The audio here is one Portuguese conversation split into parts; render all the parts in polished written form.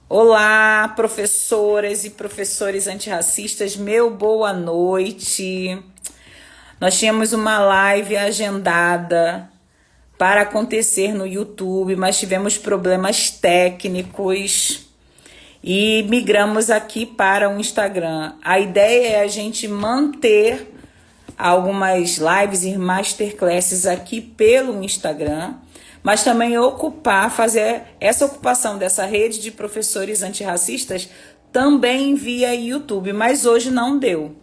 Olá, professoras e professores antirracistas, meu boa noite. Nós tínhamos uma live agendada para acontecer no YouTube, mas tivemos problemas técnicos e migramos aqui para o Instagram. A ideia é a gente manter algumas lives e masterclasses aqui pelo Instagram, mas também fazer essa ocupação dessa rede de professores antirracistas também via YouTube, mas hoje não deu.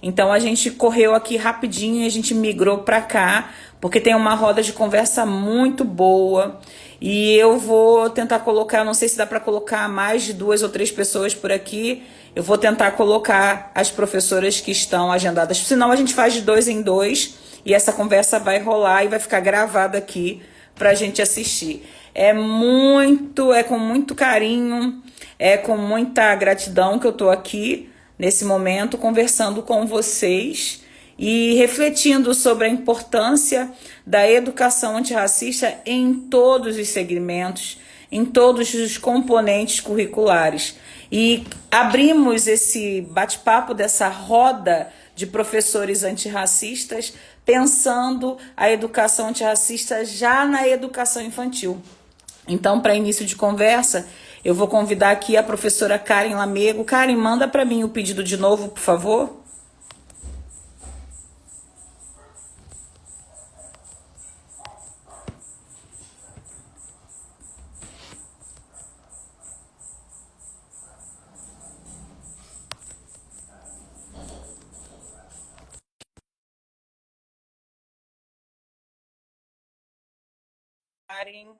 Então a gente correu aqui rapidinho e a gente migrou para cá, porque tem uma roda de conversa muito boa. E eu vou tentar colocar, não sei se dá para colocar mais de 2 ou 3 pessoas por aqui. Eu vou tentar colocar as professoras que estão agendadas. Senão a gente faz de 2 em 2 e essa conversa vai rolar e vai ficar gravada aqui para a gente assistir. É com muito carinho, é com muita gratidão que eu estou aqui nesse momento conversando com vocês e refletindo sobre a importância da educação antirracista em todos os segmentos, em todos os componentes curriculares. E abrimos esse bate-papo dessa roda de professores antirracistas pensando a educação antirracista já na educação infantil. Então, para início de conversa, eu vou convidar aqui a professora Karen Lamego. Karen, manda para mim o pedido de novo, por favor. Karen.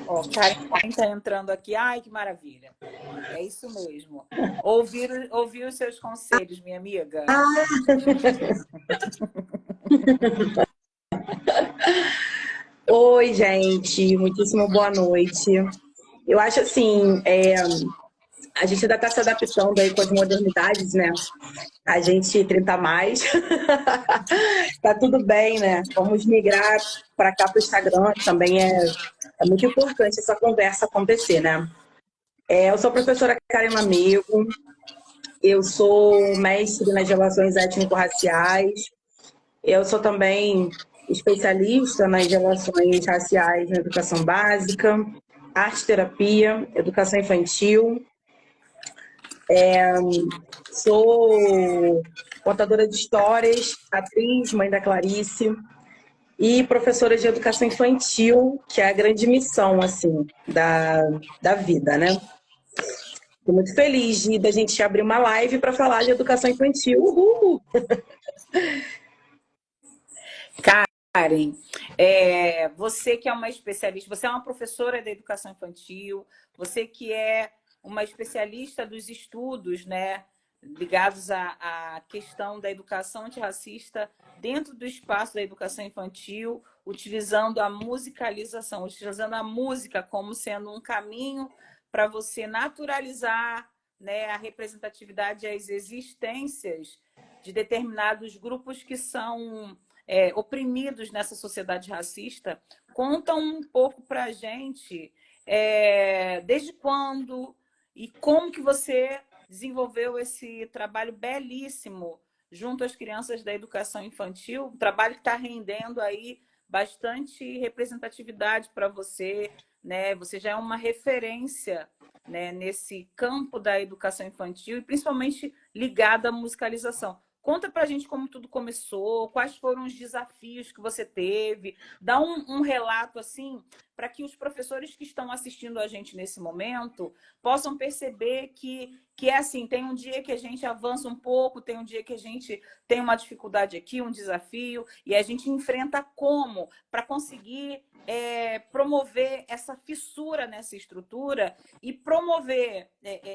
Ó, Karen está entrando aqui. Ai, que maravilha. É isso mesmo. Ouvir os seus conselhos, minha amiga. Oi, gente, muitíssimo boa noite. Eu acho assim, a gente ainda está se adaptando aí com as modernidades, né? A gente 30 a mais, tá tudo bem, né? Vamos migrar para cá para o Instagram, também é muito importante essa conversa acontecer, né? Eu sou a professora Karen Lamego, eu sou mestre nas relações étnico-raciais, eu sou também especialista nas relações raciais na educação básica, arte-terapia, educação infantil. Sou contadora de histórias, atriz, mãe da Clarice e professora de educação infantil, que é a grande missão assim da vida, né? Estou muito feliz da gente abrir uma live para falar de educação infantil. Uhul! Karen, você que é uma especialista, você é uma professora da educação infantil, você que é uma especialista dos estudos, né, ligados à questão da educação antirracista dentro do espaço da educação infantil, utilizando a musicalização, utilizando a música como sendo um caminho para você naturalizar, né, a representatividade e as existências de determinados grupos que são oprimidos nessa sociedade racista. Conta um pouco para a gente desde quando e como que você desenvolveu esse trabalho belíssimo junto às crianças da educação infantil, um trabalho que está rendendo aí bastante representatividade para você, né? Você já é uma referência, né, nesse campo da educação infantil e principalmente ligada à musicalização. Conta pra gente como tudo começou, quais foram os desafios que você teve, dá um relato assim, para que os professores que estão assistindo a gente nesse momento possam perceber que é assim, tem um dia que a gente avança um pouco, tem um dia que a gente tem uma dificuldade aqui, um desafio, e a gente enfrenta como para conseguir promover essa fissura nessa estrutura e promover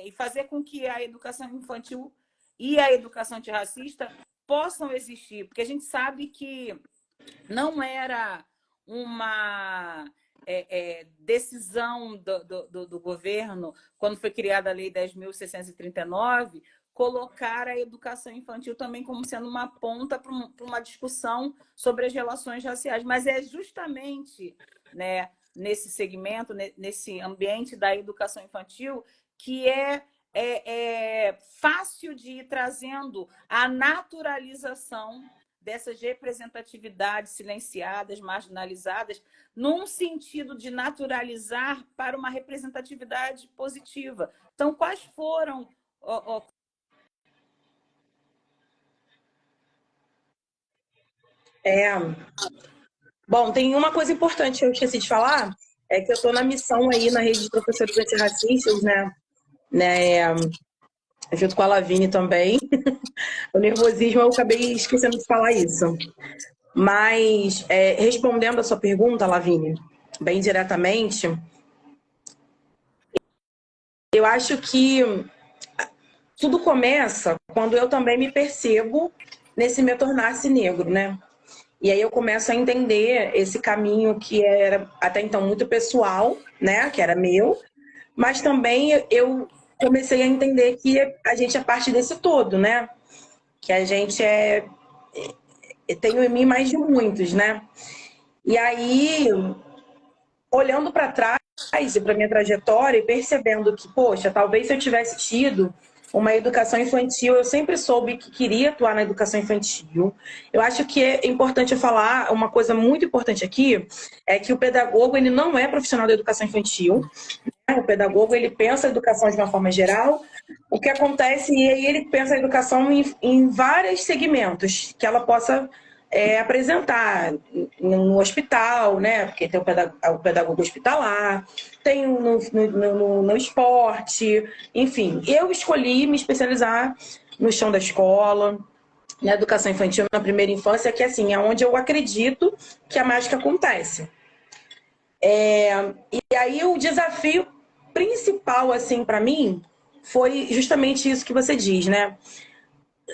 e fazer com que a educação infantil e a educação antirracista possam existir, porque a gente sabe que não era uma decisão do governo, quando foi criada a Lei 10.639, colocar a educação infantil também como sendo uma ponta para uma discussão sobre as relações raciais. Mas é justamente, né, nesse segmento, nesse ambiente da educação infantil, que é fácil de ir trazendo a naturalização dessas representatividades silenciadas, marginalizadas, num sentido de naturalizar para uma representatividade positiva. Então, quais foram... Bom, tem uma coisa importante que eu esqueci de falar, é que eu estou na missão aí na rede de professores antirracistas, né, junto com a Lavínia também. O nervosismo, eu acabei esquecendo de falar isso. Mas, respondendo a sua pergunta, Lavínia, bem diretamente, eu acho que tudo começa quando eu também me percebo nesse meu tornar-se negro, né? E aí eu começo a entender esse caminho que era até então muito pessoal, né? Que era meu, mas também eu comecei a entender que a gente é parte desse todo, né? Que a gente tenho em mim mais de muitos, né? E aí, olhando para trás e para minha trajetória e percebendo que, poxa, talvez se eu tivesse tido uma educação infantil, eu sempre soube que queria atuar na educação infantil. Eu acho que é importante eu falar uma coisa muito importante aqui, é que o pedagogo ele não é profissional da educação infantil. O pedagogo ele pensa a educação de uma forma geral. O que acontece e aí ele pensa a educação em vários segmentos que ela possa apresentar no hospital, né? Porque tem o pedagogo hospitalar, tem no esporte, enfim. Eu escolhi me especializar no chão da escola, na educação infantil, na primeira infância, que assim, é onde eu acredito que a mágica acontece. E aí o desafio principal, assim, para mim, foi justamente isso que você diz, né?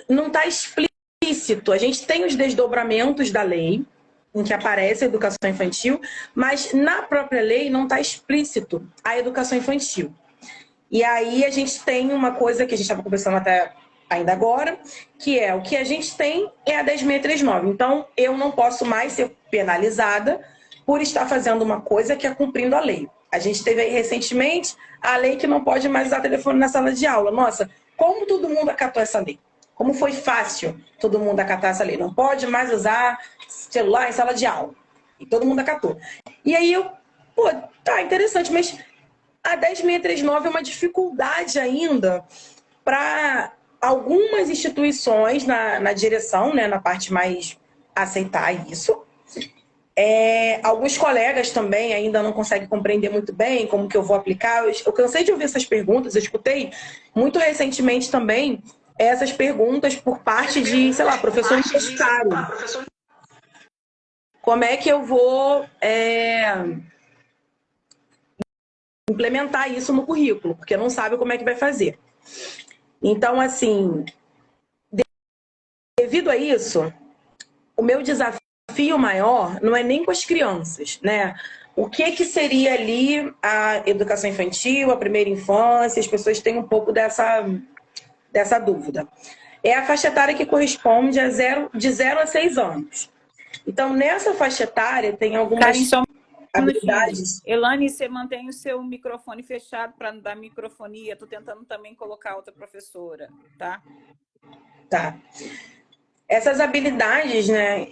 Não está explícito. A gente tem os desdobramentos da lei, em que aparece a educação infantil, mas na própria lei não está explícito a educação infantil. E aí a gente tem uma coisa que a gente estava conversando até ainda agora, que é o que a gente tem é a 10.639. Então, eu não posso mais ser penalizada por estar fazendo uma coisa que é cumprindo a lei. A gente teve aí recentemente a lei que não pode mais usar telefone na sala de aula. Nossa, como todo mundo acatou essa lei? Como foi fácil todo mundo acatar essa lei? Não pode mais usar celular em sala de aula. E todo mundo acatou. E aí tá interessante, mas a 10.639 é uma dificuldade ainda para algumas instituições na direção, né, na parte mais aceitar isso. Alguns colegas também ainda não conseguem compreender muito bem como que eu vou aplicar. Eu cansei de ouvir essas perguntas, eu escutei muito recentemente também essas perguntas por parte de, sei lá, professor universitário. Como é que eu vou implementar isso no currículo? Porque não sabe como é que vai fazer. Então, assim, devido a isso, o meu desafio maior não é nem com as crianças, né? O que seria ali a educação infantil, a primeira infância? As pessoas têm um pouco dessa dúvida. É a faixa etária que corresponde de 0 a 6 anos. Então, nessa faixa etária, tem algumas habilidades. Elane, você mantém o seu microfone fechado para não dar microfonia. Estou tentando também colocar outra professora, tá? Tá. Essas habilidades, né,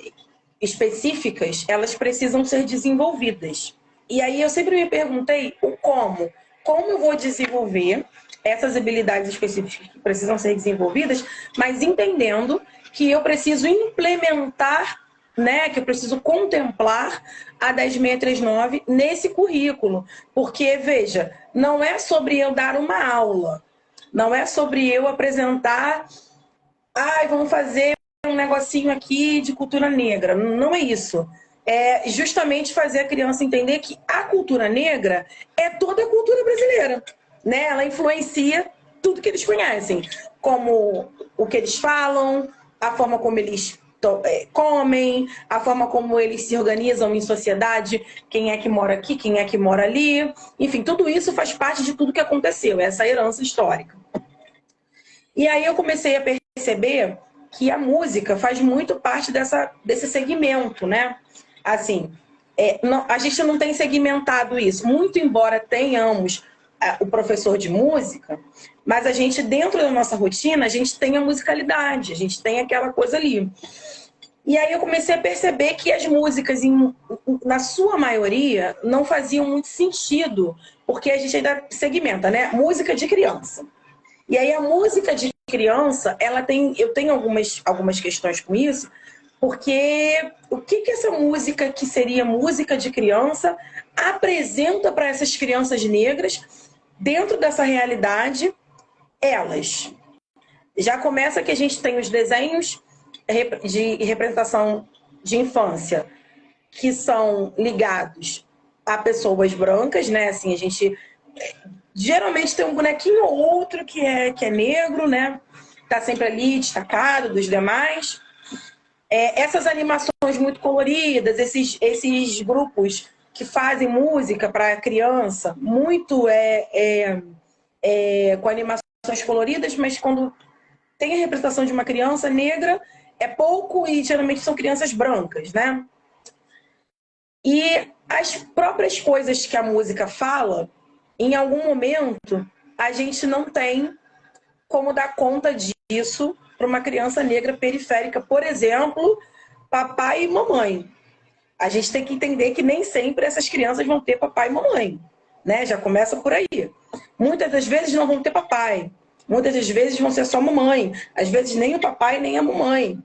específicas, elas precisam ser desenvolvidas. E aí eu sempre me perguntei o como. Como eu vou desenvolver essas habilidades específicas que precisam ser desenvolvidas, mas entendendo que eu preciso implementar, né, que eu preciso contemplar a 10.639 nesse currículo. Porque, veja, não é sobre eu dar uma aula, não é sobre eu apresentar, vamos fazer um negocinho aqui de cultura negra. Não é isso. É justamente fazer a criança entender que a cultura negra é toda a cultura brasileira, né? Ela influencia tudo que eles conhecem, como o que eles falam, a forma como eles comem, a forma como eles se organizam em sociedade, quem é que mora aqui, quem é que mora ali. Enfim, tudo isso faz parte de tudo que aconteceu, essa herança histórica. E aí eu comecei a perceber que a música faz muito parte desse segmento, né? Assim, a gente não tem segmentado isso, muito embora tenhamos o professor de música, mas a gente, dentro da nossa rotina, a gente tem a musicalidade, a gente tem aquela coisa ali. E aí eu comecei a perceber que as músicas, na sua maioria, não faziam muito sentido, porque a gente ainda segmenta, né? Música de criança. E aí a música de criança, eu tenho algumas questões com isso, porque o que essa música, que seria música de criança, apresenta para essas crianças negras, dentro dessa realidade, elas. Já começa que a gente tem os desenhos de representação de infância que são ligados a pessoas brancas, né? Assim, a gente geralmente tem um bonequinho ou outro que é negro, né? Tá sempre ali destacado dos demais. Essas animações muito coloridas, esses grupos que fazem música para criança, muito com animações coloridas, mas quando tem a representação de uma criança negra, é pouco e geralmente são crianças brancas, né? E as próprias coisas que a música fala, em algum momento, a gente não tem como dar conta disso para uma criança negra periférica, por exemplo, papai e mamãe. A gente tem que entender que nem sempre essas crianças vão ter papai e mamãe, né? Já começa por aí. Muitas das vezes não vão ter papai. Muitas das vezes vão ser só mamãe. Às vezes nem o papai nem a mamãe.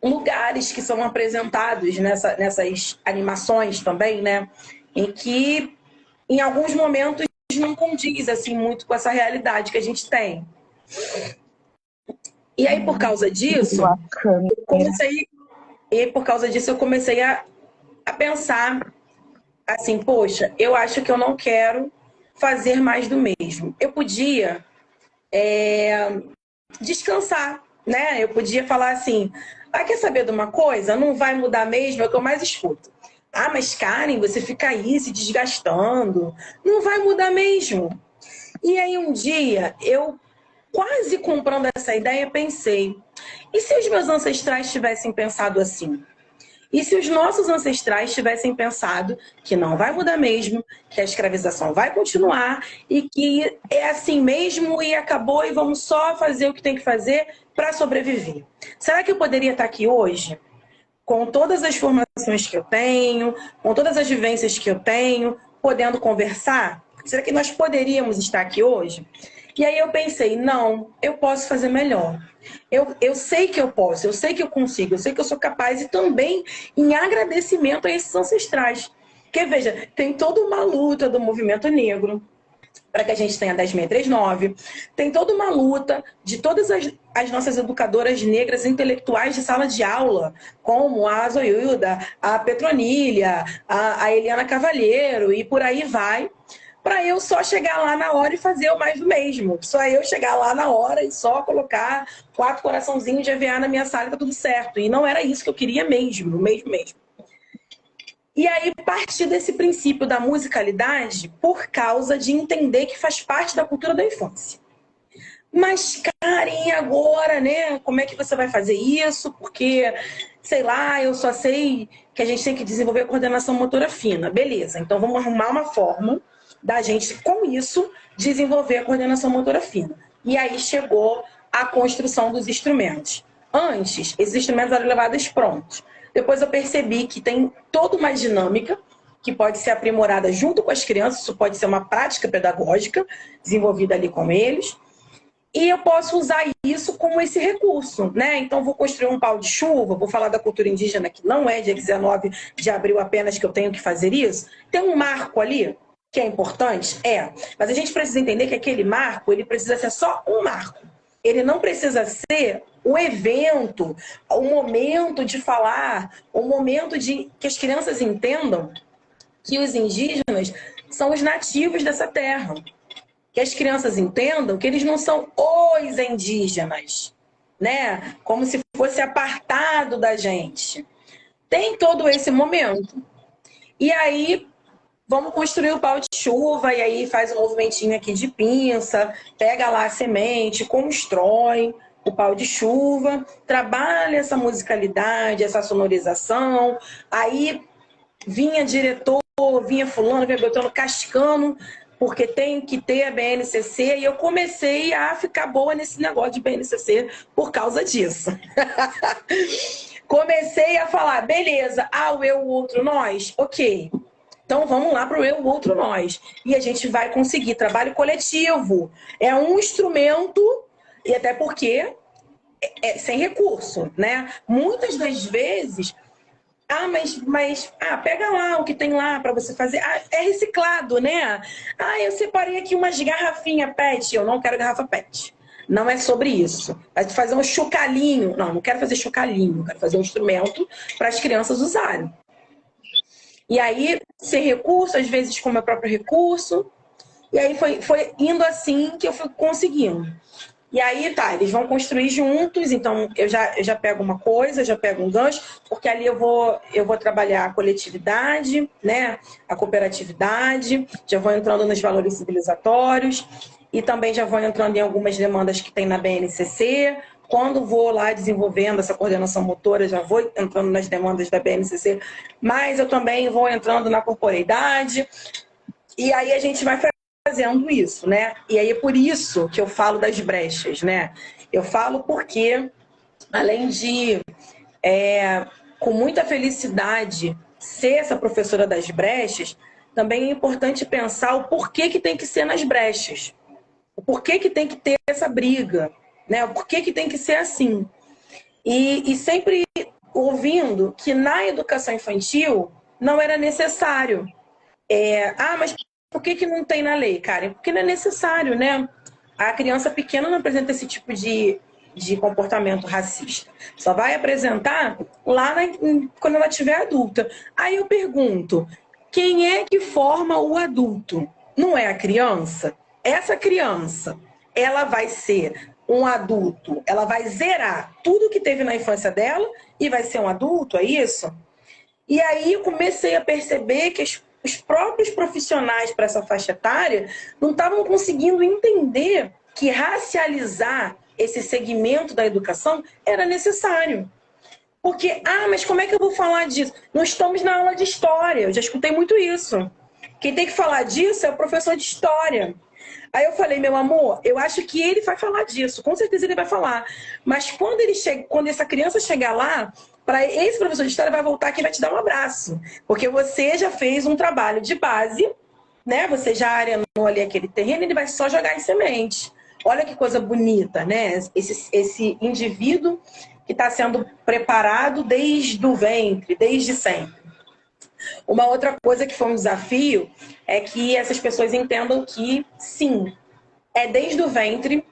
Lugares que são apresentados nessas animações também, né? Em que, em alguns momentos, não condiz assim muito com essa realidade que a gente tem. E aí, por causa disso, eu comecei a pensar assim, poxa, eu acho que eu não quero fazer mais do mesmo. Eu podia descansar, né? Eu podia falar assim, quer saber de uma coisa? Não vai mudar mesmo, é o que eu mais escuto. Ah, mas Karen, você fica aí se desgastando. Não vai mudar mesmo. E aí um dia, eu quase comprando essa ideia, pensei, e se os meus ancestrais tivessem pensado assim? E se os nossos ancestrais tivessem pensado que não vai mudar mesmo, que a escravização vai continuar e que é assim mesmo e acabou e vamos só fazer o que tem que fazer para sobreviver? Será que eu poderia estar aqui hoje, com todas as formações que eu tenho, com todas as vivências que eu tenho, podendo conversar? Será que nós poderíamos estar aqui hoje? E aí eu pensei, não, eu posso fazer melhor. Eu sei que eu posso, eu sei que eu consigo, eu sei que eu sou capaz e também em agradecimento a esses ancestrais. Porque, veja, tem toda uma luta do movimento negro para que a gente tenha 10.639. Tem toda uma luta de todas as nossas educadoras negras intelectuais de sala de aula, como a Zoilda, a Petronília, a Eliana Cavalheiro e por aí vai, para eu só chegar lá na hora e fazer o mais do mesmo. Só eu chegar lá na hora e só colocar 4 coraçãozinhos de EVA na minha sala e tá tudo certo. E não era isso que eu queria mesmo, mesmo. E aí, partir desse princípio da musicalidade por causa de entender que faz parte da cultura da infância. Mas, Karen, agora, né? Como é que você vai fazer isso? Porque, sei lá, eu só sei que a gente tem que desenvolver a coordenação motora fina. Beleza, então vamos arrumar uma forma da gente, com isso, desenvolver a coordenação motora fina. E aí chegou a construção dos instrumentos. Antes, esses instrumentos eram levados prontos. Depois eu percebi que tem toda uma dinâmica que pode ser aprimorada junto com as crianças, isso pode ser uma prática pedagógica desenvolvida ali com eles. E eu posso usar isso como esse recurso, né? Então, vou construir um pau de chuva, vou falar da cultura indígena, que não é dia 19 de abril apenas que eu tenho que fazer isso. Tem um marco ali, que é importante? Mas a gente precisa entender que aquele marco, ele precisa ser só um marco. Ele não precisa ser o evento, o momento de falar, o momento de que as crianças entendam que os indígenas são os nativos dessa terra. Que as crianças entendam que eles não são os indígenas, né? Como se fosse apartado da gente. Tem todo esse momento. E aí, vamos construir o pau de chuva, e aí faz um movimentinho aqui de pinça, pega lá a semente, constrói o pau de chuva, trabalha essa musicalidade, essa sonorização, aí vinha diretor, vinha fulano, vinha botando, cascando, porque tem que ter a BNCC, e eu comecei a ficar boa nesse negócio de BNCC por causa disso. Comecei a falar, beleza, o eu, o outro, nós, ok. Então vamos lá para o eu, o outro, nós. E a gente vai conseguir. Trabalho coletivo é um instrumento, e até porque é sem recurso, né? Muitas das vezes, pega lá o que tem lá para você fazer. É reciclado, né? Eu separei aqui umas garrafinhas PET. Eu não quero garrafa PET. Não é sobre isso. Vai fazer um chocalhinho. Não quero fazer chocalhinho. Quero fazer um instrumento para as crianças usarem. E aí, sem recurso, às vezes com o meu próprio recurso. E aí foi indo assim que eu fui conseguindo. E aí, eles vão construir juntos. Então, eu já pego uma coisa, já pego um gancho, porque ali eu vou trabalhar a coletividade, né? A cooperatividade, já vou entrando nos valores civilizatórios e também já vou entrando em algumas demandas que tem na BNCC. Quando vou lá desenvolvendo essa coordenação motora, já vou entrando nas demandas da BNCC, mas eu também vou entrando na corporeidade. E aí a gente vai fazendo isso, né? E aí é por isso que eu falo das brechas, né? Eu falo porque, além de, com muita felicidade, ser essa professora das brechas, também é importante pensar o porquê que tem que ser nas brechas. O porquê que tem que ter essa briga, né? O porquê que tem que ser assim. E sempre ouvindo que na educação infantil não era necessário. Mas por que não tem na lei, cara? Porque não é necessário, né? A criança pequena não apresenta esse tipo de comportamento racista. Só vai apresentar lá quando ela tiver adulta. Aí eu pergunto, quem é que forma o adulto? Não é a criança? Essa criança, ela vai ser um adulto, ela vai zerar tudo que teve na infância dela e vai ser um adulto, é isso? E aí eu comecei a perceber que os próprios profissionais para essa faixa etária não estavam conseguindo entender que racializar esse segmento da educação era necessário. Porque, mas como é que eu vou falar disso? Nós estamos na aula de história, eu já escutei muito isso. Quem tem que falar disso é o professor de história. Aí eu falei, meu amor, eu acho que ele vai falar disso, com certeza ele vai falar. Mas quando essa criança chegar lá, para esse professor de história vai voltar aqui e vai te dar um abraço. Porque você já fez um trabalho de base, né? Você já arenou ali aquele terreno, ele vai só jogar em semente. Olha que coisa bonita, né? Esse indivíduo que está sendo preparado desde o ventre, desde sempre. Uma outra coisa que foi um desafio é que essas pessoas entendam que, sim, é desde o ventre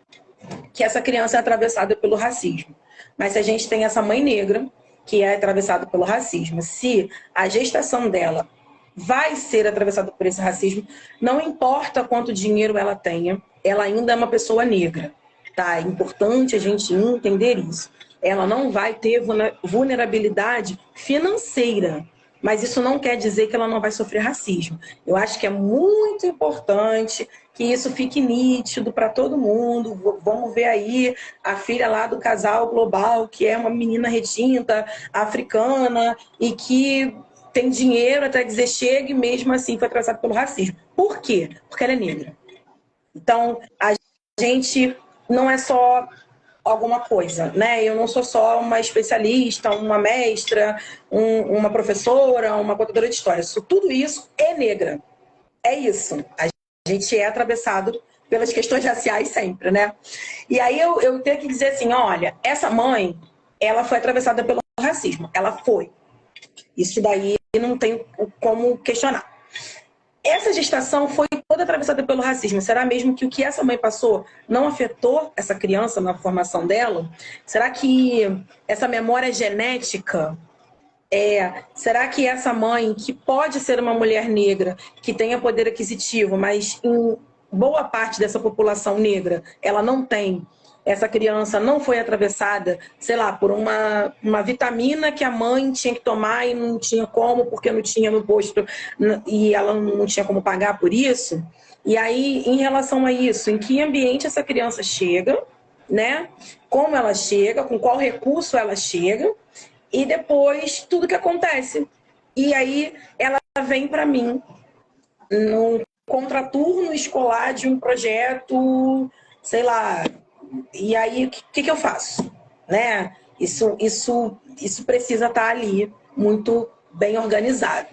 que essa criança é atravessada pelo racismo. Mas se a gente tem essa mãe negra que é atravessada pelo racismo, se a gestação dela vai ser atravessada por esse racismo, não importa quanto dinheiro ela tenha, ela ainda é uma pessoa negra. Tá? É importante a gente entender isso. Ela não vai ter vulnerabilidade financeira, mas isso não quer dizer que ela não vai sofrer racismo. Eu acho que é muito importante que isso fique nítido para todo mundo. Vamos ver aí a filha lá do casal global, que é uma menina retinta, africana, e que tem dinheiro até dizer chega, e mesmo assim foi atravessada pelo racismo. Por quê? Porque ela é negra. Então, a gente não é só alguma coisa, né? Eu não sou só uma especialista, uma mestra, uma professora, uma contadora de história. Tudo isso é negra. É isso. A gente é atravessado pelas questões raciais sempre, né? E aí eu tenho que dizer assim, olha, essa mãe, ela foi atravessada pelo racismo. Ela foi. Isso daí não tem como questionar. Essa gestação foi toda atravessada pelo racismo. Será mesmo que o que essa mãe passou não afetou essa criança na formação dela? Será que essa memória genética será que essa mãe, que pode ser uma mulher negra, que tenha poder aquisitivo, mas em boa parte dessa população negra, ela não tem essa criança não foi atravessada, sei lá, por uma vitamina que a mãe tinha que tomar e não tinha como, porque não tinha no posto e ela não tinha como pagar por isso. E aí, em relação a isso, em que ambiente essa criança chega, né? Como ela chega, com qual recurso ela chega, e depois tudo que acontece. E aí ela vem para mim no contraturno escolar de um projeto, sei lá. E aí, o que eu faço? Né? Isso precisa estar ali muito bem organizado.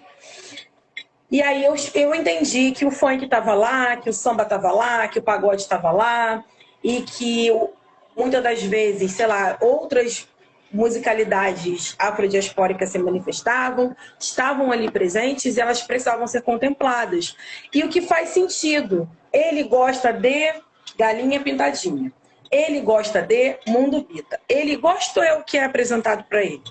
E aí eu entendi que o funk estava lá, que o samba estava lá, que o pagode estava lá, e que muitas das vezes, sei lá, outras musicalidades afrodiaspóricas se manifestavam, estavam ali presentes e elas precisavam ser contempladas. E o que faz sentido? Ele gosta de Galinha Pintadinha. Ele gosta de Mundo Bita. Ele gosta ou é o que é apresentado para ele?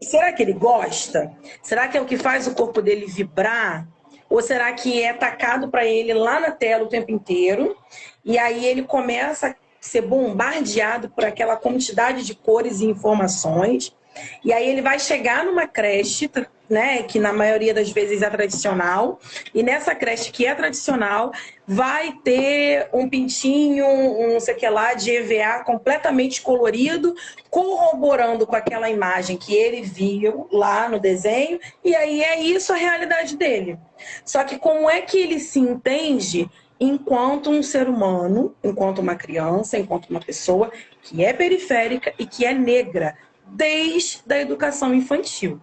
Será que ele gosta? Será que é o que faz o corpo dele vibrar? Ou será que é tacado para ele lá na tela o tempo inteiro? E aí ele começa a ser bombardeado por aquela quantidade de cores e informações. E aí ele vai chegar numa creche, né, que na maioria das vezes é tradicional, e nessa creche que é tradicional vai ter um pintinho, um não sei o que lá, de EVA completamente colorido, corroborando com aquela imagem que ele viu lá no desenho, e aí é isso a realidade dele. Só que como é que ele se entende enquanto um ser humano, enquanto uma criança, enquanto uma pessoa que é periférica e que é negra, desde a educação infantil.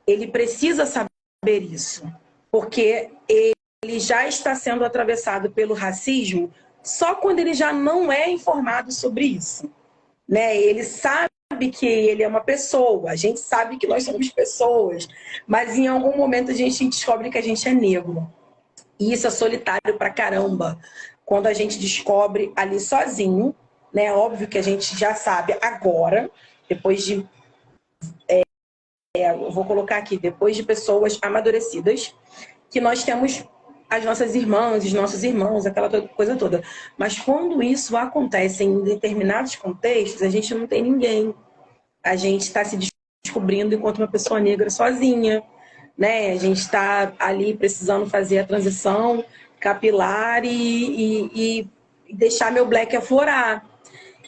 Ele precisa saber isso, porque ele já está sendo atravessado pelo racismo só quando ele já não é informado sobre isso. Né? Ele sabe que ele é uma pessoa, a gente sabe que nós somos pessoas, mas em algum momento a gente descobre que a gente é negro. E isso é solitário pra caramba. Quando a gente descobre ali sozinho, né? Óbvio que a gente já sabe agora, depois de eu vou colocar aqui, depois de pessoas amadurecidas, que nós temos as nossas irmãs, os nossos irmãos, aquela coisa toda. Mas quando isso acontece em determinados contextos, a gente não tem ninguém. A gente está se descobrindo enquanto uma pessoa negra sozinha, né? A gente está ali precisando fazer a transição capilar e deixar meu black aflorar.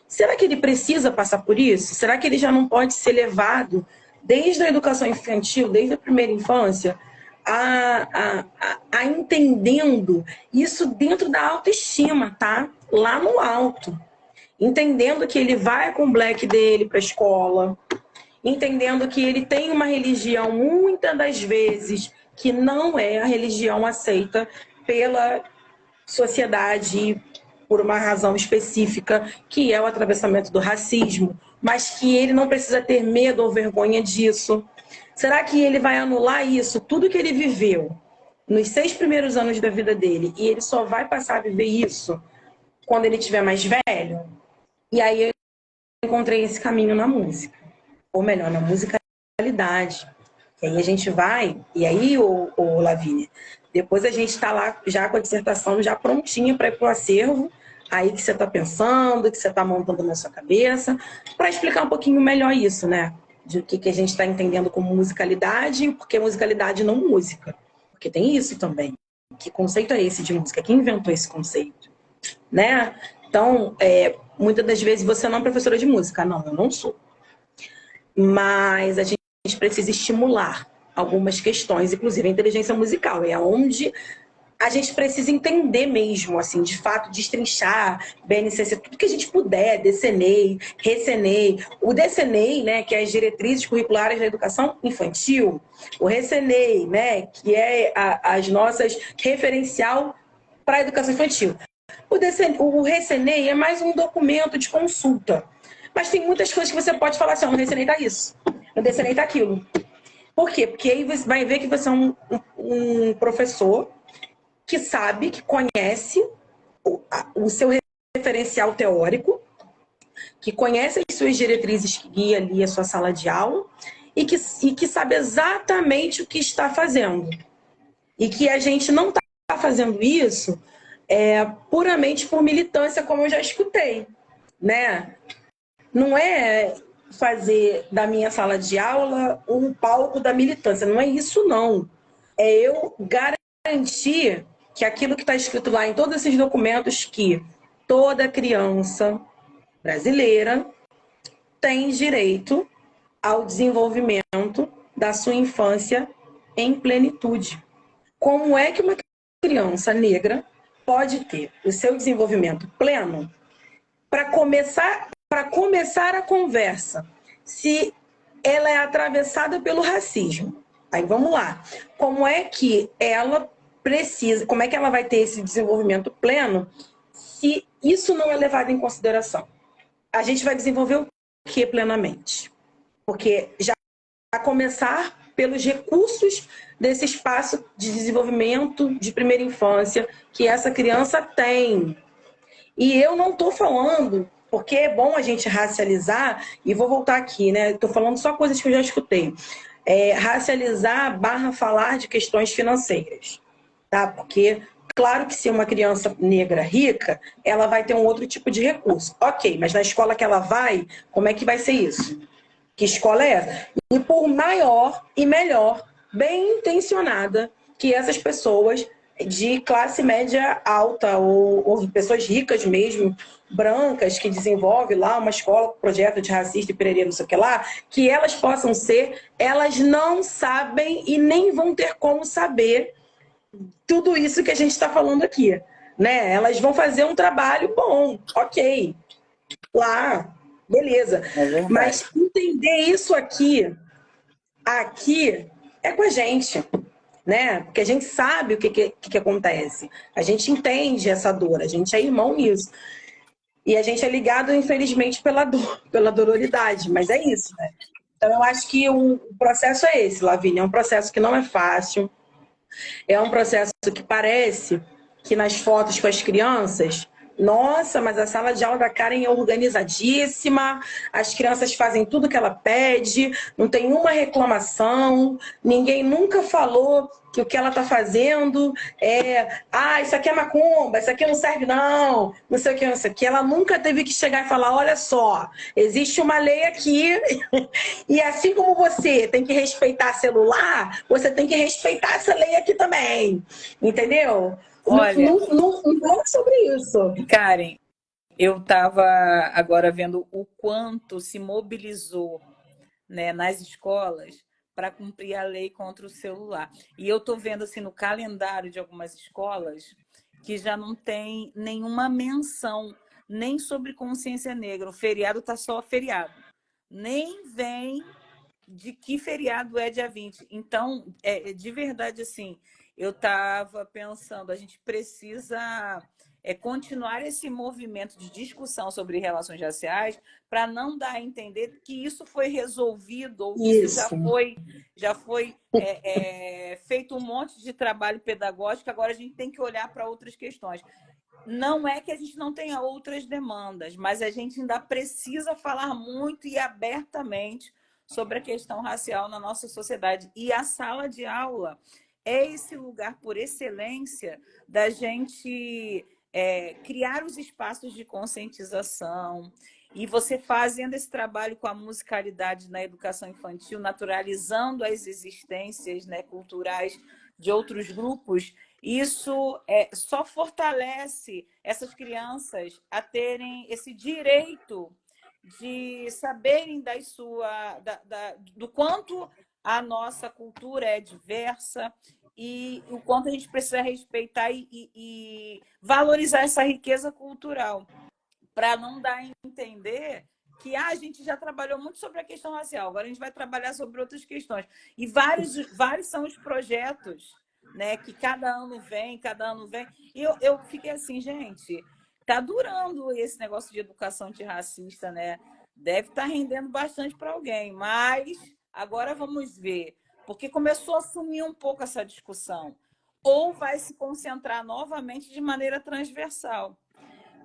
Será que ele precisa passar por isso? Será que ele já não pode ser levado desde a educação infantil, desde a primeira infância, a entendendo isso dentro da autoestima, tá? Lá no alto. Entendendo que ele vai com o black dele para a escola, entendendo que ele tem uma religião, muitas das vezes, que não é a religião aceita pela sociedade por uma razão específica, que é o atravessamento do racismo, mas que ele não precisa ter medo ou vergonha disso. Será que ele vai anular isso, tudo que ele viveu nos 6 primeiros anos da vida dele, e ele só vai passar a viver isso quando ele estiver mais velho? E aí eu encontrei esse caminho na música, ou melhor, na musicalidade. E aí a gente vai, e aí, o Lavínia, depois a gente está lá já com a dissertação já prontinha para ir para o acervo, aí que você está pensando, que você está montando na sua cabeça, para explicar um pouquinho melhor isso, né? De o que a gente está entendendo como musicalidade e por que musicalidade não música. Porque tem isso também. Que conceito é esse de música? Quem inventou esse conceito? Né? Então, muitas das vezes você não é professora de música. Não, eu não sou. Mas a gente precisa estimular algumas questões, inclusive a inteligência musical. É onde a gente precisa entender mesmo, assim, de fato, destrinchar BNCC, tudo que a gente puder, DCNEI, RECENEI. O DCNEI, né, que é as diretrizes curriculares da educação infantil, o RECENEI, né, que é as nossas referencial para a educação infantil. O RECENEI é mais um documento de consulta. Mas tem muitas coisas que você pode falar assim, no RECENEI está isso, no DCNEI está aquilo. Por quê? Porque aí você vai ver que você é um professor que sabe, que conhece o seu referencial teórico, que conhece as suas diretrizes que guia ali a sua sala de aula e que sabe exatamente o que está fazendo. E que a gente não está fazendo isso puramente por militância, como eu já escutei, né? Não é fazer da minha sala de aula um palco da militância, não é isso não. É eu garantir que aquilo que está escrito lá em todos esses documentos, que toda criança brasileira tem direito ao desenvolvimento da sua infância em plenitude. Como é que uma criança negra pode ter o seu desenvolvimento pleno para começar a conversa, se ela é atravessada pelo racismo? Aí vamos lá. Como é que ela precisa, como é que ela vai ter esse desenvolvimento pleno se isso não é levado em consideração? A gente vai desenvolver o que plenamente? Porque já a começar pelos recursos desse espaço de desenvolvimento de primeira infância que essa criança tem. E eu não estou falando, porque é bom a gente racializar, e vou voltar aqui, né? Estou falando só coisas que eu já escutei. Racializar / falar de questões financeiras, tá? Porque, claro que se uma criança negra rica, ela vai ter um outro tipo de recurso. Ok, mas na escola que ela vai, como é que vai ser isso? Que escola é essa? E por maior e melhor, bem intencionada que essas pessoas de classe média alta ou pessoas ricas mesmo, brancas, que desenvolvem lá uma escola, projeto de racista e pererê, não sei o que lá, que elas possam ser, elas não sabem e nem vão ter como saber tudo isso que a gente está falando aqui, né? Elas vão fazer um trabalho bom, ok, lá, beleza. Mas entender isso aqui é com a gente, né? Porque a gente sabe o que acontece. A gente entende essa dor, a gente é irmão nisso. E a gente é ligado, infelizmente, pela dor, pela dororidade, mas é isso, né? Então eu acho que o processo é esse, Lavínia, é um processo que não é fácil, é um processo que parece que nas fotos com as crianças, nossa, mas a sala de aula da Karen é organizadíssima, as crianças fazem tudo que ela pede, não tem uma reclamação, ninguém nunca falou que o que ela está fazendo isso aqui é macumba, isso aqui não serve não, não sei o que, não sei o que. Ela nunca teve que chegar e falar, olha só, existe uma lei aqui e assim como você tem que respeitar celular, você tem que respeitar essa lei aqui também, entendeu? Olha, Não é sobre isso. Karen, eu estava agora vendo o quanto se mobilizou, né, nas escolas para cumprir a lei contra o celular. E eu estou vendo assim no calendário de algumas escolas que já não tem nenhuma menção nem sobre consciência negra. O feriado está só feriado. Nem vem de que feriado é dia 20. Então, de verdade, assim, eu estava pensando, a gente precisa continuar esse movimento de discussão sobre relações raciais para não dar a entender que isso foi resolvido ou que isso já foi feito um monte de trabalho pedagógico, agora a gente tem que olhar para outras questões. Não é que a gente não tenha outras demandas, mas a gente ainda precisa falar muito e abertamente sobre a questão racial na nossa sociedade. E a sala de aula é esse lugar por excelência da gente criar os espaços de conscientização. E você fazendo esse trabalho com a musicalidade na educação infantil, naturalizando as existências, né, culturais de outros grupos, isso só fortalece essas crianças a terem esse direito de saberem do quanto a nossa cultura é diversa e o quanto a gente precisa respeitar e valorizar essa riqueza cultural, para não dar a entender que a gente já trabalhou muito sobre a questão racial, agora a gente vai trabalhar sobre outras questões. E vários são os projetos, né, que cada ano vem. E eu fiquei assim, gente, tá durando esse negócio de educação antirracista, né? Deve estar rendendo bastante para alguém, mas agora vamos ver, porque começou a sumir um pouco essa discussão. Ou vai se concentrar novamente de maneira transversal.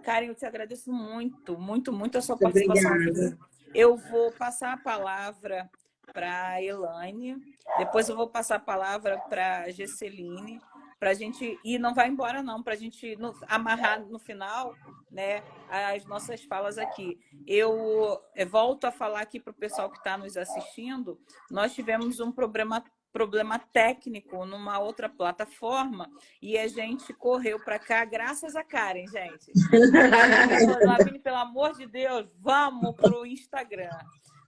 Karen, eu te agradeço muito, muito, muito a sua participação aqui. Eu vou passar a palavra para a Elaine, depois eu vou passar a palavra para a Gesseline, para a gente ir, não vai embora não, para a gente amarrar no final, né, as nossas falas aqui. Eu volto a falar aqui para o pessoal que está nos assistindo, nós tivemos um problema técnico numa outra plataforma e a gente correu para cá graças a Karen, gente. A Karen falou, Lavínia, pelo amor de Deus, vamos para o Instagram.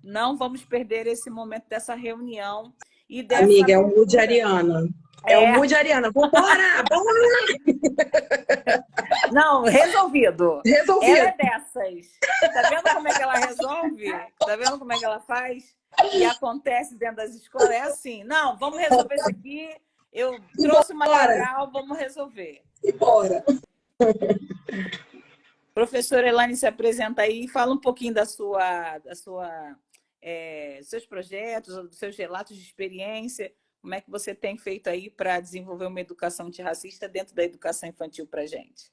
Não vamos perder esse momento dessa reunião e dessa Amiga, é o abertura. mood Ariana. É o mood Ariana. Vambora! Não, resolvido. Resolvido. Ela é dessas. Tá vendo como é que ela resolve? Tá vendo como é que ela faz? E acontece dentro das escolas. É assim, não, vamos resolver isso aqui. Eu trouxe uma material, vamos resolver. E bora. Professora Elaine, se apresenta aí e fala um pouquinho seus projetos, dos seus relatos de experiência. Como é que você tem feito aí para desenvolver uma educação antirracista dentro da educação infantil para a gente?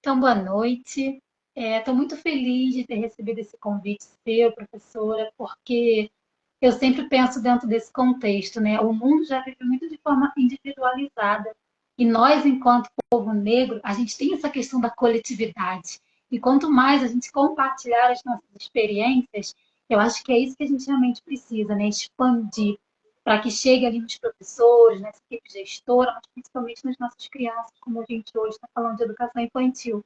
Então, boa noite. Estou muito feliz de ter recebido esse convite seu, professora, porque eu sempre penso dentro desse contexto, né? O mundo já vive muito de forma individualizada. E nós, enquanto povo negro, a gente tem essa questão da coletividade. E quanto mais a gente compartilhar as nossas experiências, eu acho que é isso que a gente realmente precisa, né? Expandir para que chegue ali nos professores, nessa equipe gestora, mas principalmente nas nossas crianças, como a gente hoje está falando de educação infantil,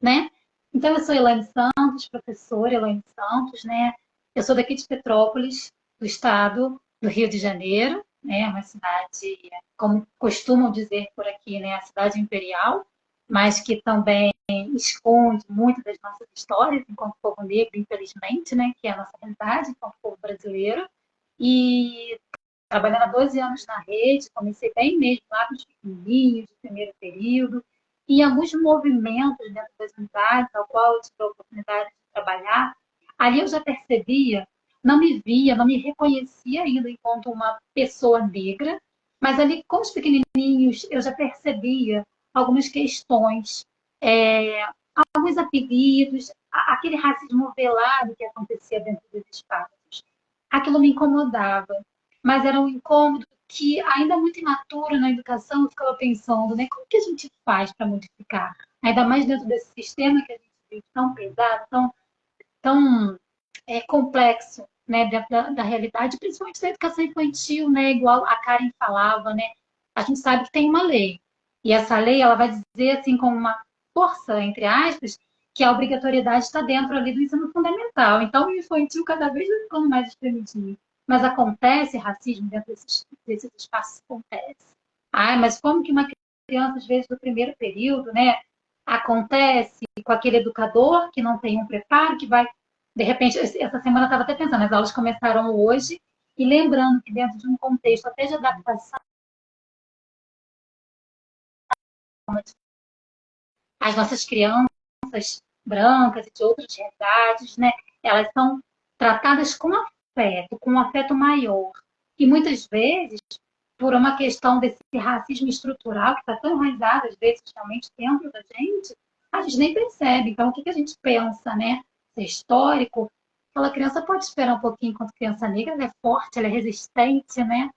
né? Então, eu sou Elaine Santos, professora Elaine Santos, né? Eu sou daqui de Petrópolis, do estado do Rio de Janeiro, né? Uma cidade, como costumam dizer por aqui, né? A cidade imperial, mas que também esconde muito das nossas histórias enquanto povo negro, infelizmente, né? Que é a nossa realidade enquanto povo brasileiro. E trabalhando há 12 anos na rede, comecei bem mesmo lá nos pequenininhos, de primeiro período, e alguns movimentos dentro das unidades, ao qual eu tive a oportunidade de trabalhar, ali eu já percebia, não me via, não me reconhecia ainda enquanto uma pessoa negra, mas ali com os pequenininhos eu já percebia algumas questões, alguns apelidos, aquele racismo velado que acontecia dentro dos espaços. Aquilo me incomodava, mas era um incômodo que, ainda muito imaturo na educação, eu ficava pensando, né, como que a gente faz para modificar? Ainda mais dentro desse sistema que a gente vive tão pesado, tão complexo, né, dentro da realidade, principalmente da educação infantil, né, igual a Karen falava, né, a gente sabe que tem uma lei, e essa lei ela vai dizer, assim, com uma força, entre aspas, que a obrigatoriedade está dentro ali do ensino fundamental. Então, o infantil cada vez vai ficando mais espremidinho. Mas acontece racismo dentro desses espaços? Acontece. Ah, mas como que uma criança, às vezes, do primeiro período, né, acontece com aquele educador que não tem um preparo, que vai, de repente, essa semana eu estava até pensando, as aulas começaram hoje, e lembrando que dentro de um contexto até de adaptação, as nossas crianças brancas e de outras realidades, né, elas são tratadas com um afeto maior. E muitas vezes, por uma questão desse racismo estrutural que está tão enraizado, às vezes, realmente dentro da gente, a gente nem percebe. Então, o que a gente pensa, né? Ser histórico, aquela criança pode esperar um pouquinho enquanto criança negra, ela é forte, ela é resistente, né?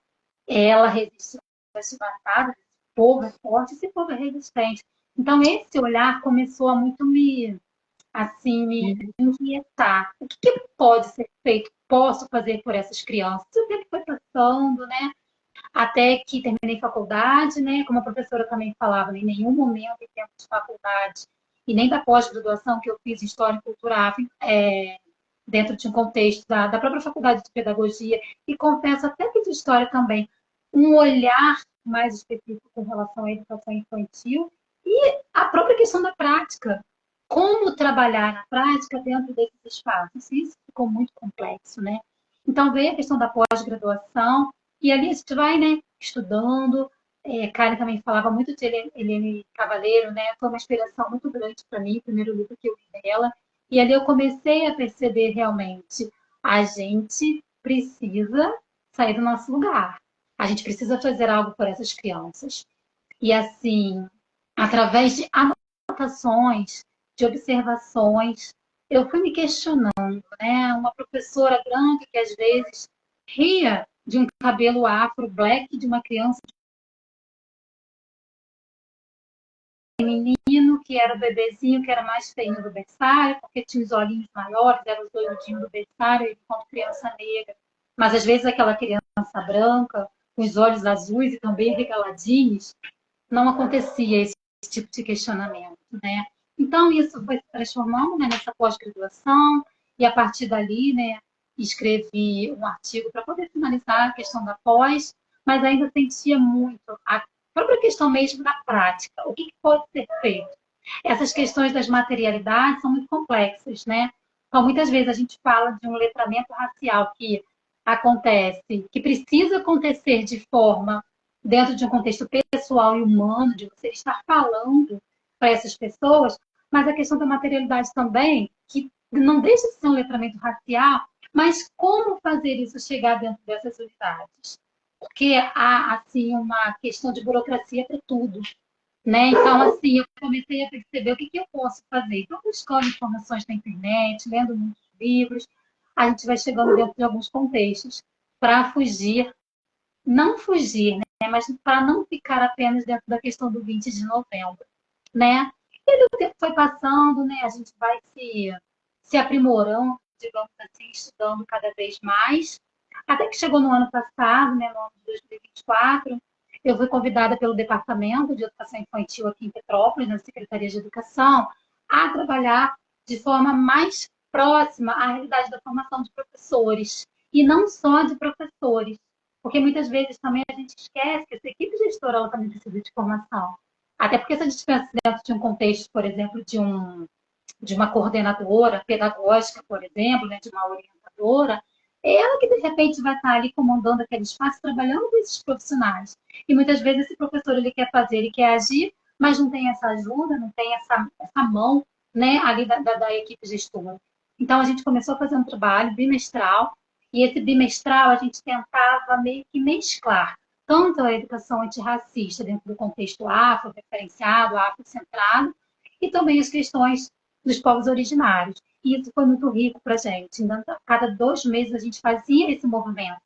Ela resiste às chibatadas, esse povo é forte, esse povo é resistente. Então, esse olhar começou a muito me inquietar. O que pode ser feito? Posso fazer por essas crianças? O tempo foi passando, né? Até que terminei faculdade, né? Como a professora também falava, em nenhum momento em tempo de faculdade e nem da pós-graduação que eu fiz em História e Cultura Afro, dentro de um contexto da própria faculdade de Pedagogia, e confesso até que de História também, um olhar mais específico com relação à educação infantil e a própria questão da prática. Como trabalhar na prática dentro desses espaços? Isso ficou muito complexo, né? Então, veio a questão da pós-graduação, e ali a gente vai, né, estudando. Karen também falava muito de Helene Cavaleiro, né? Foi uma inspiração muito grande para mim, o primeiro livro que eu li dela. E ali eu comecei a perceber realmente, a gente precisa sair do nosso lugar. A gente precisa fazer algo por essas crianças. E assim, através de anotações, de observações, eu fui me questionando, né? Uma professora branca que às vezes ria de um cabelo afro black de uma criança menino, que era o bebezinho, que era mais feio do berçário, porque tinha os olhinhos maiores, eram os doidinhos do berçário, enquanto criança negra. Mas às vezes aquela criança branca, com os olhos azuis e também regaladinhos, não acontecia esse tipo de questionamento, né? Então, isso foi se transformando, né, nessa pós-graduação, e a partir dali, né, escrevi um artigo para poder finalizar a questão da pós, mas ainda sentia muito a própria questão mesmo da prática. O que pode ser feito? Essas questões das materialidades são muito complexas, né? Então, muitas vezes a gente fala de um letramento racial que acontece, que precisa acontecer de forma dentro de um contexto pessoal e humano, de você estar falando para essas pessoas, mas a questão da materialidade também, que não deixa de ser um letramento racial, mas como fazer isso chegar dentro dessas unidades? Porque há, assim, uma questão de burocracia para tudo, né? Então, assim, eu comecei a perceber o que eu posso fazer. Então, buscando informações na internet, lendo muitos livros, a gente vai chegando dentro de alguns contextos para fugir, não fugir, né? Mas para não ficar apenas dentro da questão do 20 de novembro, né? E o tempo foi passando, né? A gente vai se aprimorando, digamos assim, estudando cada vez mais, até que chegou no ano passado, né, no ano de 2024, eu fui convidada pelo Departamento de Educação Infantil aqui em Petrópolis, na Secretaria de Educação, a trabalhar de forma mais próxima à realidade da formação de professores, e não só de professores, porque muitas vezes também a gente esquece que essa equipe gestora ela também precisa de formação. Até porque se a gente pensa dentro de um contexto, por exemplo, de uma coordenadora pedagógica, por exemplo, né, de uma orientadora, é ela que de repente vai estar ali comandando aquele espaço, trabalhando com esses profissionais. E muitas vezes esse professor ele quer fazer, ele quer agir, mas não tem essa ajuda, não tem essa mão, né, ali da equipe gestora. Então a gente começou a fazer um trabalho bimestral, e esse bimestral a gente tentava meio que mesclar tanto a educação antirracista dentro do contexto afro-referenciado, afrocentrado, e também as questões dos povos originários. E isso foi muito rico para a gente. Então, a cada 2 meses a gente fazia esse movimento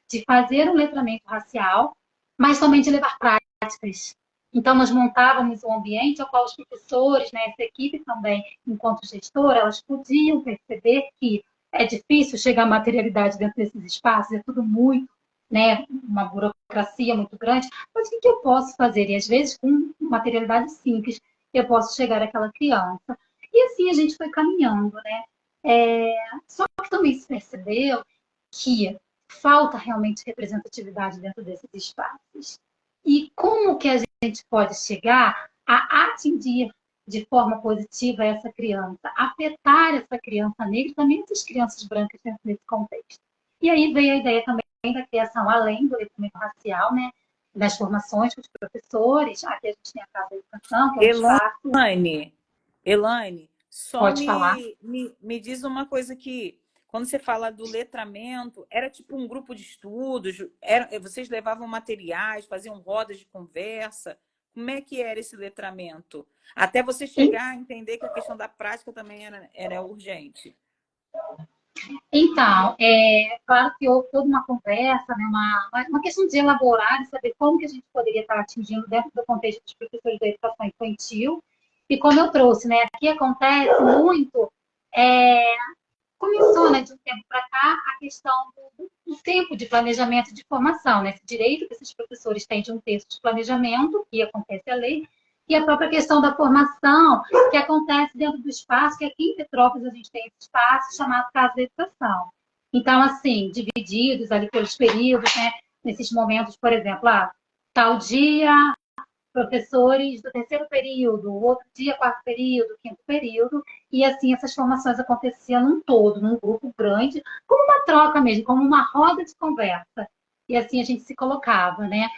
de fazer um letramento racial, mas também de levar práticas. Então, nós montávamos um ambiente ao qual os professores, né, essa equipe também, enquanto gestora, elas podiam perceber que é difícil chegar à materialidade dentro desses espaços, é tudo muito, né, uma burocracia muito grande, mas o que eu posso fazer? E às vezes, com materialidade simples, eu posso chegar àquela criança. E assim a gente foi caminhando, né? Só que também se percebeu que falta realmente representatividade dentro desses espaços. E como que a gente pode chegar a atingir de forma positiva essa criança, afetar essa criança negra e também essas crianças brancas dentro desse contexto. E aí veio a ideia também da criação, além do letramento racial, né? Das formações com os professores. Aqui a gente tem a Casa da Educação, que é um espaço. Elaine, só Pode falar. me diz uma coisa que, quando você fala do letramento, era tipo um grupo de estudos, vocês levavam materiais, faziam rodas de conversa, como é que era esse letramento? Até você chegar a entender que a questão da prática também era urgente. Então, claro que houve toda uma conversa, né, uma questão de elaborar e saber como que a gente poderia estar atingindo dentro do contexto dos professores da educação infantil. E como eu trouxe, né, aqui acontece muito, começou, né, de um tempo para cá, a questão do tempo de planejamento e de formação, né, esse direito que esses professores têm de um texto de planejamento, que acontece a lei, e a própria questão da formação, que acontece dentro do espaço, que aqui em Petrópolis a gente tem esse espaço chamado Casa da Educação. Então, assim, divididos ali pelos períodos, né, nesses momentos, por exemplo, tal dia professores do terceiro período, outro dia quarto período, quinto período, e assim essas formações aconteciam num todo, num grupo grande, como uma troca mesmo, como uma roda de conversa. E assim a gente se colocava, né?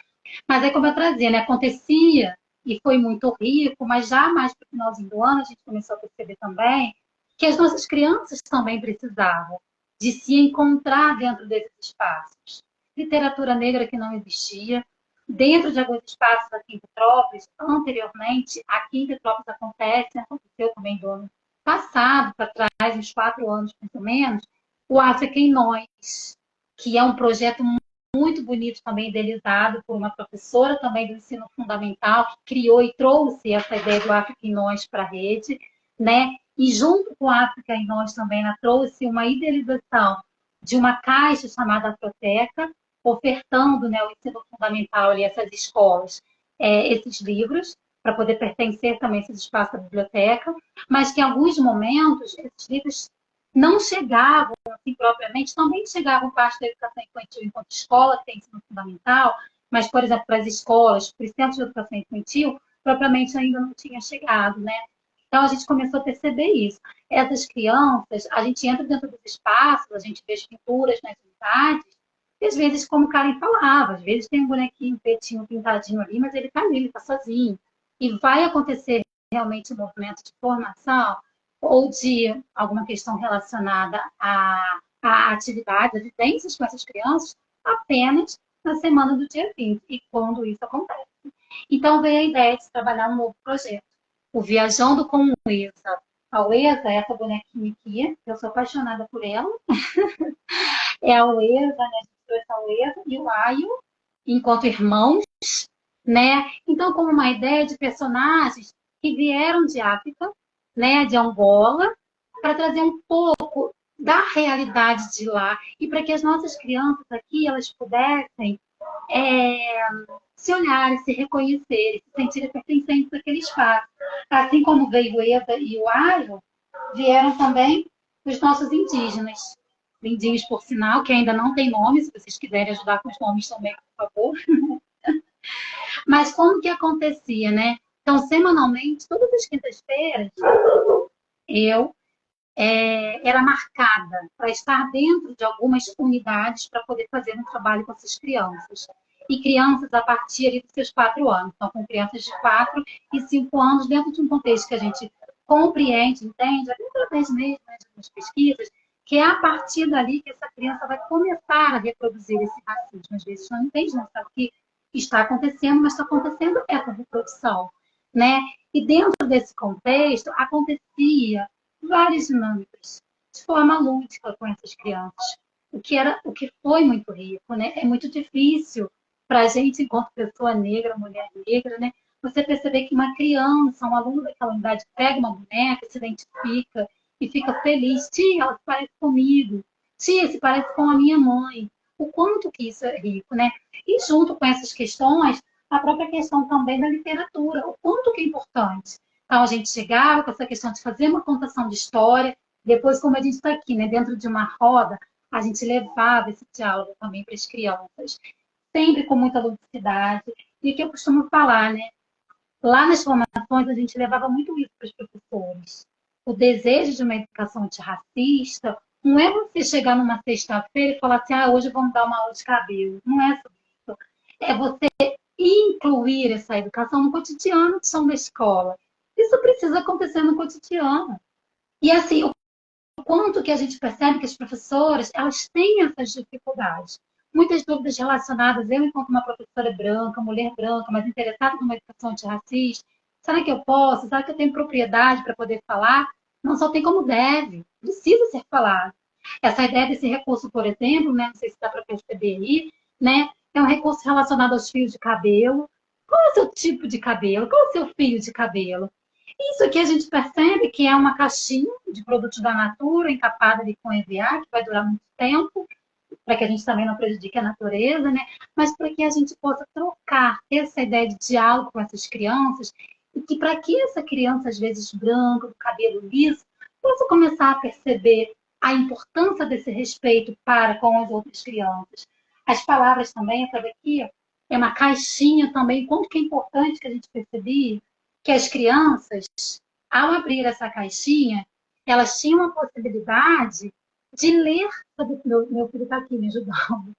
Mas aí, como eu trazia, né? Acontecia e foi muito rico, mas já mais para o finalzinho do ano a gente começou a perceber também que as nossas crianças também precisavam de se encontrar dentro desses espaços. Literatura negra que não existia, dentro de alguns espaços aqui em Petrópolis, anteriormente, aqui em Petrópolis aconteceu também do ano passado, para trás, uns 4 anos mais ou menos, o África em Nós, que é um projeto muito muito bonito também, idealizado por uma professora também do ensino fundamental, que criou e trouxe essa ideia do África em Nós para a rede, né? E junto com a África em Nós também, ela trouxe uma idealização de uma caixa chamada Afroteca, ofertando, né, o ensino fundamental ali, essas escolas, esses livros, para poder pertencer também a esses espaços da biblioteca, mas que em alguns momentos esses livros não chegavam, assim, propriamente, também chegavam parte da educação infantil enquanto escola, que tem ensino fundamental, mas, por exemplo, para as escolas, para os centros de educação infantil, propriamente ainda não tinha chegado, né? Então, a gente começou a perceber isso. Essas crianças, a gente entra dentro dos espaços, a gente vê as pinturas nas unidades, e às vezes, como o Karen falava, às vezes tem um bonequinho, um petinho pintadinho ali, mas ele está ali, ele está sozinho. E vai acontecer realmente um movimento de formação ou de alguma questão relacionada à atividade, a vivências com essas crianças, apenas na semana do dia 20, e quando isso acontece. Então, veio a ideia de trabalhar um novo projeto, o Viajando com o ESA. A ESA é essa bonequinha aqui, eu sou apaixonada por ela. É a ESA, né? A gente trouxe a ESA e o Ayo, enquanto irmãos, né? Então, como uma ideia de personagens que vieram de África, né, de Angola, para trazer um pouco da realidade de lá e para que as nossas crianças aqui elas pudessem se olharem, se reconhecerem, se sentirem pertencentes àquele espaço. Assim como veio o Eda e o Ayo, vieram também os nossos indígenas. Lindinhos, por sinal, que ainda não tem nome, se vocês quiserem ajudar com os nomes também, por favor. Mas como que acontecia, né? Então, semanalmente, todas as quintas-feiras, eu era marcada para estar dentro de algumas unidades para poder fazer um trabalho com essas crianças. E crianças a partir ali dos seus 4 anos. Então, com crianças de 4 e 5 anos, dentro de um contexto que a gente compreende, entende, até através mesmo, né, de algumas pesquisas, que é a partir dali que essa criança vai começar a reproduzir esse racismo. Às vezes não entende, não sabe o que está acontecendo, mas está acontecendo essa reprodução, né? E dentro desse contexto, acontecia várias dinâmicas de forma lúdica com essas crianças, o que foi muito rico, né? É muito difícil para a gente, enquanto pessoa negra, mulher negra, né? Você perceber que uma criança, um aluno daquela unidade, pega uma boneca, se identifica e fica feliz. Tia, ela se parece comigo. Tia, se parece com a minha mãe. O quanto que isso é rico, né? E junto com essas questões, a própria questão também da literatura, o quanto que é importante. Então, a gente chegava com essa questão de fazer uma contação de história, depois, como a gente está aqui, né, dentro de uma roda, a gente levava esse diálogo também para as crianças, sempre com muita ludicidade. E o que eu costumo falar, né? Lá nas formações, a gente levava muito isso para os professores. O desejo de uma educação antirracista não é você chegar numa sexta-feira e falar assim, hoje vamos dar uma aula de cabelo. Não é sobre isso. É você incluir essa educação no cotidiano que são da escola. Isso precisa acontecer no cotidiano. E assim, o quanto que a gente percebe que as professoras, elas têm essas dificuldades. Muitas dúvidas relacionadas, eu enquanto uma professora branca, mulher branca, mas interessada numa educação antirracista, será que eu posso? Será que eu tenho propriedade para poder falar? Não só tem como deve, precisa ser falado. Essa ideia desse recurso, por exemplo, né, não sei se dá para perceber aí, né, é um recurso relacionado aos fios de cabelo. Qual é o seu tipo de cabelo? Qual é o seu fio de cabelo? Isso aqui a gente percebe que é uma caixinha de produtos da Natura, encapada ali com EVA, que vai durar muito tempo, para que a gente também não prejudique a natureza, né? Mas para que a gente possa trocar essa ideia de diálogo com essas crianças, e que para que essa criança, às vezes branca, do cabelo liso, possa começar a perceber a importância desse respeito para com as outras crianças. As palavras também, essa daqui é uma caixinha também, quanto que é importante que a gente percebia que as crianças, ao abrir essa caixinha, elas tinham a possibilidade de ler sobre... Meu filho está aqui me ajudando.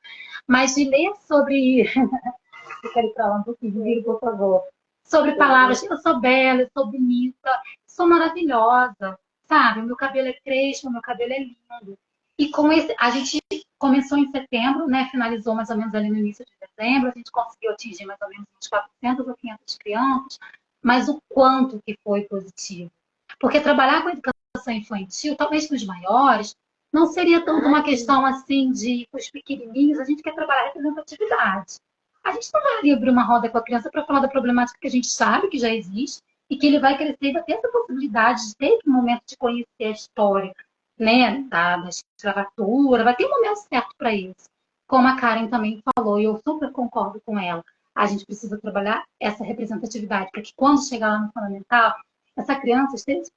Mas de ler sobre... Eu quero ir para lá um pouquinho, vira, por favor. Sobre palavras, eu sou bela, eu sou bonita, sou maravilhosa, sabe? O meu cabelo é crespo, o meu cabelo é lindo. E com esse, a gente começou em setembro, né? Finalizou mais ou menos ali no início de dezembro, a gente conseguiu atingir mais ou menos uns 400 ou 500 crianças, mas o quanto que foi positivo. Porque trabalhar com educação infantil, talvez para os maiores, não seria tanto uma questão assim de os pequenininhos, a gente quer trabalhar representatividade. A gente não vai ali abrir uma roda com a criança para falar da problemática que a gente sabe que já existe e que ele vai crescer e vai ter essa possibilidade de ter um momento de conhecer a história, né, da escravatura, vai ter um momento certo para isso. Como a Karen também falou, e eu super concordo com ela, a gente precisa trabalhar essa representatividade para que quando chegar lá no fundamental, essa criança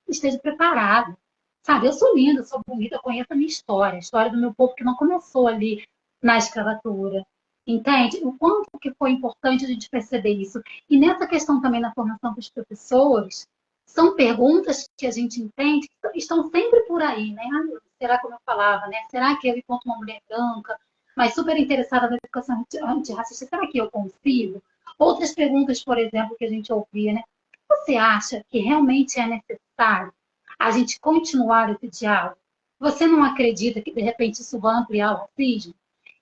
esteja preparada. Sabe, eu sou linda, sou bonita, eu conheço a história do meu povo que não começou ali na escravatura. Entende? O quanto que foi importante a gente perceber isso. E nessa questão também da formação dos professores, são perguntas que a gente entende que estão sempre por aí, né? Ah, será como eu falava, né? Será que eu, enquanto uma mulher branca, mas super interessada na educação antirracista, será que eu consigo? Outras perguntas, por exemplo, que a gente ouvia, né? Você acha que realmente é necessário a gente continuar esse diálogo? Você não acredita que, de repente, isso vai ampliar o racismo?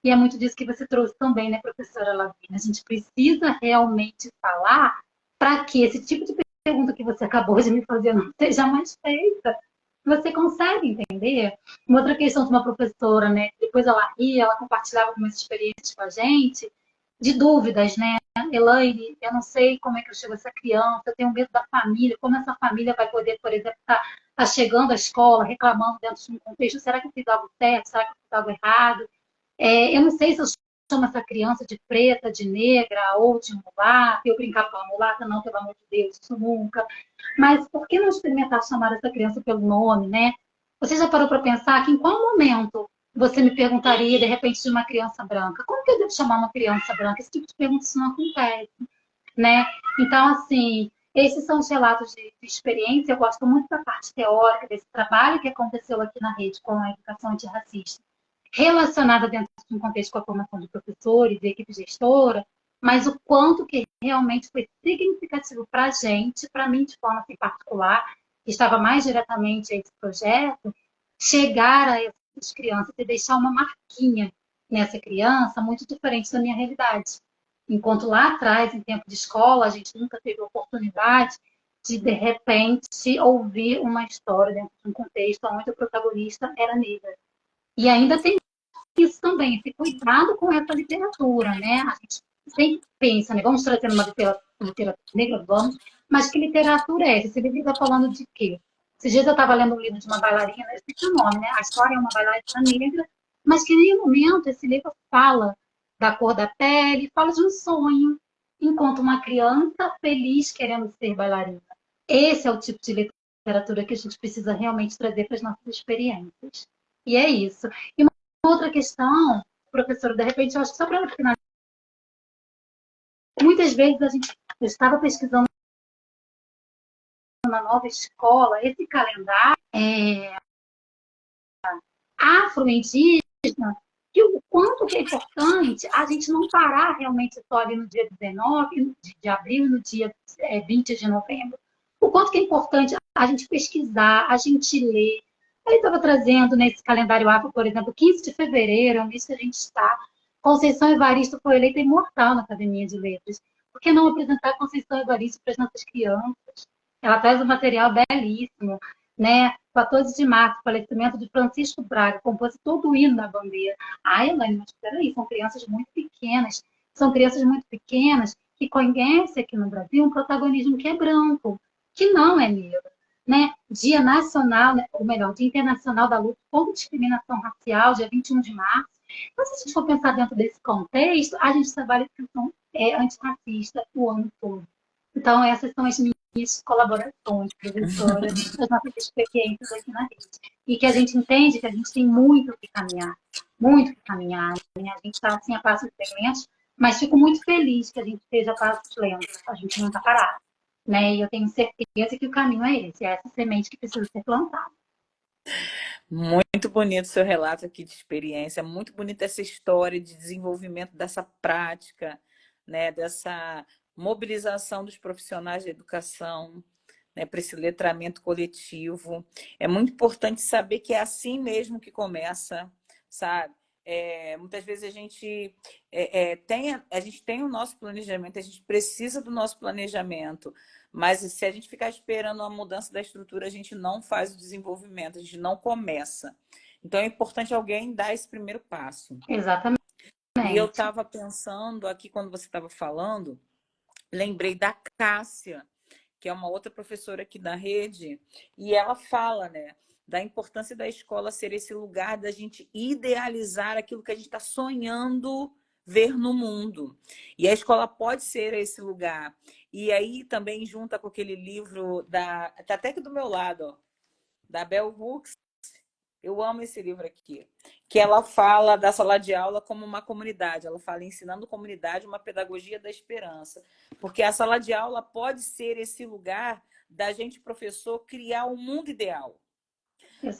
E é muito disso que você trouxe também, né, professora Lavina? A gente precisa realmente falar para que esse tipo de pergunta que você acabou de me fazer não seja mais feita. Você consegue entender? Uma outra questão de uma professora, né? Depois ela ria, ela compartilhava algumas experiências com a gente, de dúvidas, né? Elaine, eu não sei como é que eu chego a essa criança, eu tenho medo da família, como essa família vai poder, por exemplo, tá chegando à escola, reclamando dentro de um contexto, será que eu fiz algo certo, será que eu fiz algo errado? Eu não sei se eu chamo essa criança de preta, de negra ou de mulata. Eu brincava com a mulata, não, pelo amor de Deus, isso nunca. Mas por que não experimentar chamar essa criança pelo nome, né? Você já parou para pensar que em qual momento você me perguntaria, de repente, de uma criança branca? Como que eu devo chamar uma criança branca? Esse tipo de pergunta isso não acontece, né? Então, assim, esses são os relatos de experiência. Eu gosto muito da parte teórica desse trabalho que aconteceu aqui na rede com a educação antirracista relacionada dentro de um contexto com a formação de professores e equipe gestora, mas o quanto que realmente foi significativo para a gente, para mim de forma assim, particular, que estava mais diretamente a esse projeto, chegar a essas crianças e deixar uma marquinha nessa criança muito diferente da minha realidade. Enquanto lá atrás, em tempo de escola, a gente nunca teve a oportunidade de repente, ouvir uma história dentro de um contexto onde o protagonista era negra. E ainda tem isso também, esse cuidado com essa literatura, né? A gente sempre pensa, né? Vamos trazer uma literatura negra, vamos, mas que literatura é essa? Esse livro está falando de quê? Esses dias eu estava lendo um livro de uma bailarina, eu esqueci o nome, né? A história é uma bailarina negra, mas que em nenhum momento esse livro fala da cor da pele, fala de um sonho, enquanto uma criança feliz querendo ser bailarina. Esse é o tipo de literatura que a gente precisa realmente trazer para as nossas experiências. E é isso. E uma outra questão, professor, de repente, eu acho que só para finalizar, muitas vezes eu estava pesquisando na nova escola esse calendário afro-indígena, que o quanto que é importante a gente não parar realmente só ali no dia 19 de abril e no dia 20 de novembro. O quanto que é importante a gente pesquisar, a gente ler. Ele estava trazendo nesse calendário afro, por exemplo, 15 de fevereiro, é um mês que a gente está. Conceição Evaristo foi eleita imortal na Academia de Letras. Por que não apresentar Conceição Evaristo para as nossas crianças? Ela traz um material belíssimo, né? 14 de março, falecimento de Francisco Braga, compositor do hino da bandeira. Ai, Elaine, mas peraí, são crianças muito pequenas que conhecem aqui no Brasil um protagonismo que é branco, que não é negro. Né? Dia Nacional, né? Ou melhor, Dia Internacional da Luta contra a Discriminação Racial, dia 21 de março. Então, se a gente for pensar dentro desse contexto, a gente trabalha educação antirracista o ano todo. Então, essas são as minhas colaborações, professora, das nossas experiências aqui na rede. E que a gente entende que a gente tem muito que caminhar. Né? A gente está assim a passos lentos, mas fico muito feliz que a gente esteja a passos lentos. A gente não está parado. Né? E eu tenho certeza que o caminho é esse, é essa semente que precisa ser plantada. Muito bonito o seu relato aqui de experiência, muito bonita essa história de desenvolvimento dessa prática, né, dessa mobilização dos profissionais da educação, né, para esse letramento coletivo. É muito importante saber que é assim mesmo que começa, sabe? Muitas vezes a gente tem o nosso planejamento, a gente precisa do nosso planejamento, mas se a gente ficar esperando a mudança da estrutura, a gente não faz o desenvolvimento, a gente não começa. Então é importante alguém dar esse primeiro passo. Exatamente. E eu estava pensando aqui, quando você estava falando, lembrei da Cássia, que é uma outra professora aqui da rede, e ela fala, né, da importância da escola ser esse lugar da gente idealizar aquilo que a gente está sonhando ver no mundo. E a escola pode ser esse lugar. E aí também junta com aquele livro tá até aqui do meu lado, ó, da Bell Hooks. Eu amo esse livro aqui, que ela fala da sala de aula como uma comunidade. Ela fala ensinando comunidade uma pedagogia da esperança, porque a sala de aula pode ser esse lugar da gente, professor, criar um mundo ideal.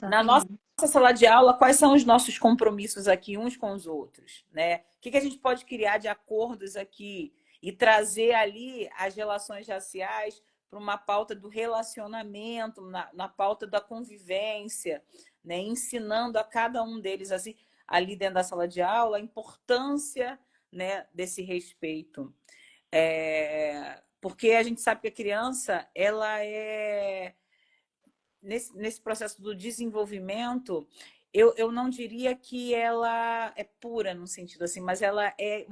Na nossa Exatamente. sala de aula, quais são os nossos compromissos aqui uns com os outros, né? O que a gente pode criar de acordos aqui e trazer ali as relações raciais para uma pauta do relacionamento, na pauta da convivência, né? Ensinando a cada um deles assim, ali dentro da sala de aula a importância, né, desse respeito. Porque a gente sabe que a criança, ela é nesse processo do desenvolvimento, eu não diria que ela é pura no sentido assim, mas ela é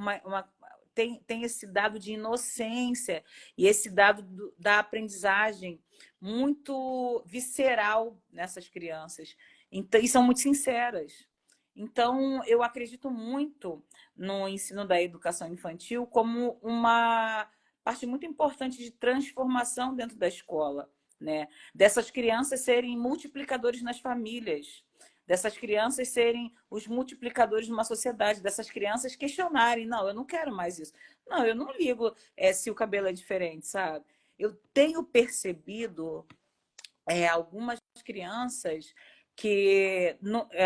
tem esse dado de inocência e esse dado da aprendizagem muito visceral nessas crianças. Então, e são muito sinceras. Então, eu acredito muito no ensino da educação infantil como uma parte muito importante de transformação dentro da escola, né? Dessas crianças serem multiplicadores nas famílias, dessas crianças serem os multiplicadores de uma sociedade, dessas crianças questionarem, não, eu não quero mais isso. Não, eu não ligo se o cabelo é diferente, sabe? Eu tenho percebido algumas crianças que,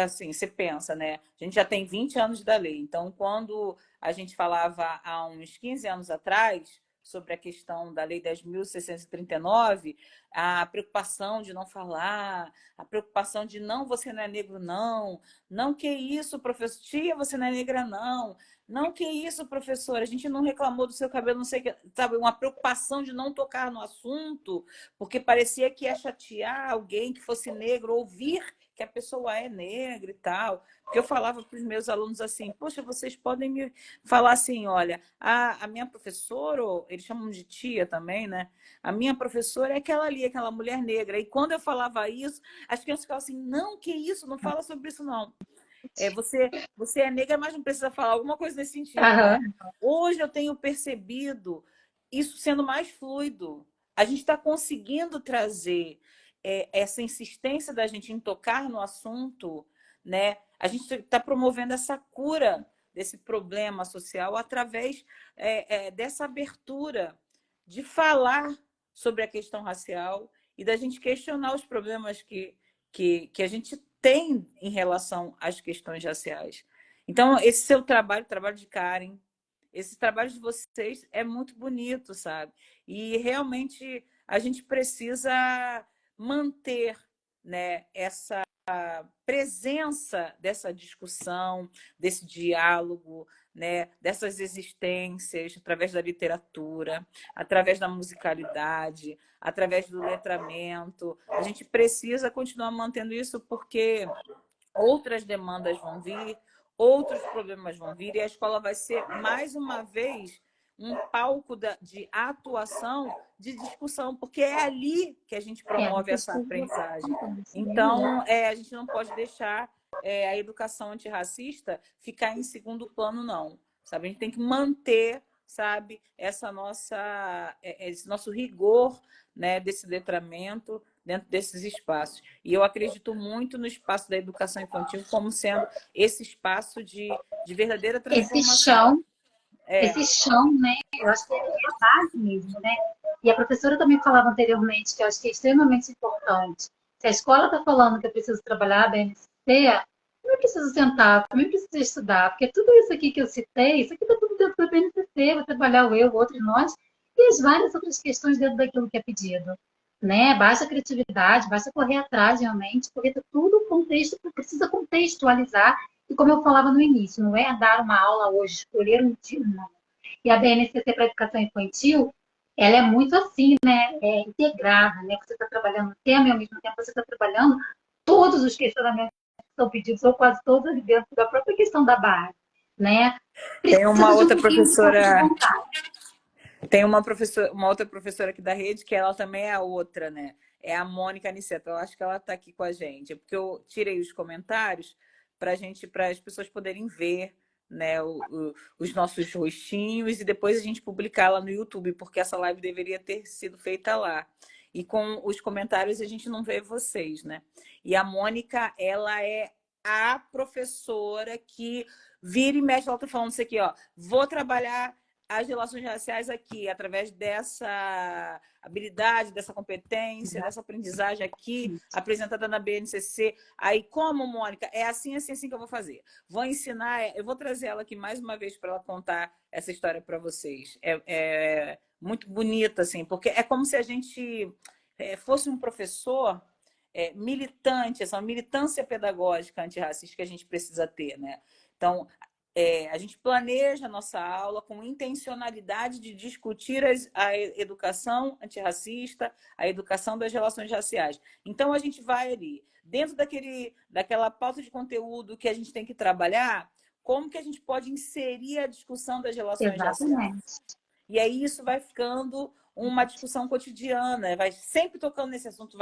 assim, você pensa, né? A gente já tem 20 anos da lei, então quando a gente falava há uns 15 anos atrás sobre a questão da Lei 10.639, a preocupação de não falar, a preocupação de não, você não é negro, não. Não, que isso, professor? Tia, você não é negra, não. Não, que isso, professor? A gente não reclamou do seu cabelo, não sei o que. Sabe, uma preocupação de não tocar no assunto, porque parecia que ia chatear alguém que fosse negro, ouvir que a pessoa é negra e tal. Porque eu falava para os meus alunos assim, poxa, vocês podem me falar assim, olha, a minha professora, eles chamam de tia também, né? A minha professora é aquela ali, aquela mulher negra. E quando eu falava isso, as crianças ficavam assim, não, que isso, não fala sobre isso não. Você é negra, mas não precisa falar alguma coisa nesse sentido, né? Aham. Hoje eu tenho percebido isso sendo mais fluido. A gente está conseguindo trazer essa insistência da gente em tocar no assunto, né? A gente está promovendo essa cura desse problema social através dessa abertura de falar sobre a questão racial e da gente questionar os problemas que a gente tem em relação às questões raciais. Então, esse seu trabalho, o trabalho de Karen, esse trabalho de vocês é muito bonito, sabe? E realmente a gente precisa manter, né, essa presença dessa discussão, desse diálogo, né, dessas existências através da literatura, através da musicalidade, através do letramento. A gente precisa continuar mantendo isso porque outras demandas vão vir, outros problemas vão vir, e a escola vai ser, mais uma vez, um palco de atuação, de discussão, porque é ali que a gente promove essa aprendizagem. Então, a gente não pode deixar a educação antirracista ficar em segundo plano, não. Sabe? A gente tem que manter, sabe, esse nosso rigor, né, desse letramento dentro desses espaços. E eu acredito muito no espaço da educação infantil como sendo esse espaço de verdadeira Esse transformação. chão, esse chão, né? Eu acho que é a base mesmo, né? E a professora também falava anteriormente que eu acho que é extremamente importante. Se a escola está falando que eu preciso trabalhar a BNCC, eu preciso sentar, também preciso estudar, porque tudo isso aqui que eu citei, isso aqui está tudo dentro da BNCC, vai trabalhar o eu, o outro e nós, e as várias outras questões dentro daquilo que é pedido. Né? Basta criatividade, basta correr atrás realmente, porque tá tudo contexto, precisa contextualizar. E como eu falava no início, não é dar uma aula hoje, escolher um dia, não. E a BNCC para Educação Infantil, ela é muito assim, né? É integrada, né? Você está trabalhando o tema e ao mesmo tempo você está trabalhando todos os questionamentos são pedidos, ou quase todos, ali dentro da própria questão da base, né? Tem uma Precisa de um outra pouquinho de força de professora, vontade. tem uma outra professora aqui da rede que ela também é a outra, né? É a Mônica Aniceto. Eu acho que ela está aqui com a gente. É porque eu tirei os comentários para as pessoas poderem ver, né, os nossos rostinhos e depois a gente publicar lá no YouTube, porque essa live deveria ter sido feita lá. E com os comentários a gente não vê vocês, né? E a Mônica, ela é a professora que vira e mexe, ela está falando isso aqui, ó. Vou trabalhar as relações raciais aqui, através dessa habilidade, dessa competência, dessa aprendizagem aqui, apresentada na BNCC. Aí, como, Mônica? É assim, assim, assim que eu vou fazer. Vou ensinar, eu vou trazer ela aqui mais uma vez para ela contar essa história para vocês. É muito bonita, assim, porque é como se a gente fosse um professor militante, essa militância pedagógica antirracista que a gente precisa ter, né? Então, a gente planeja a nossa aula com intencionalidade de discutir a educação antirracista, a educação das relações raciais. Então, a gente vai ali, dentro daquela pauta de conteúdo que a gente tem que trabalhar, como que a gente pode inserir a discussão das relações raciais. Exatamente. E aí isso vai ficando uma discussão cotidiana, vai sempre tocando nesse assunto,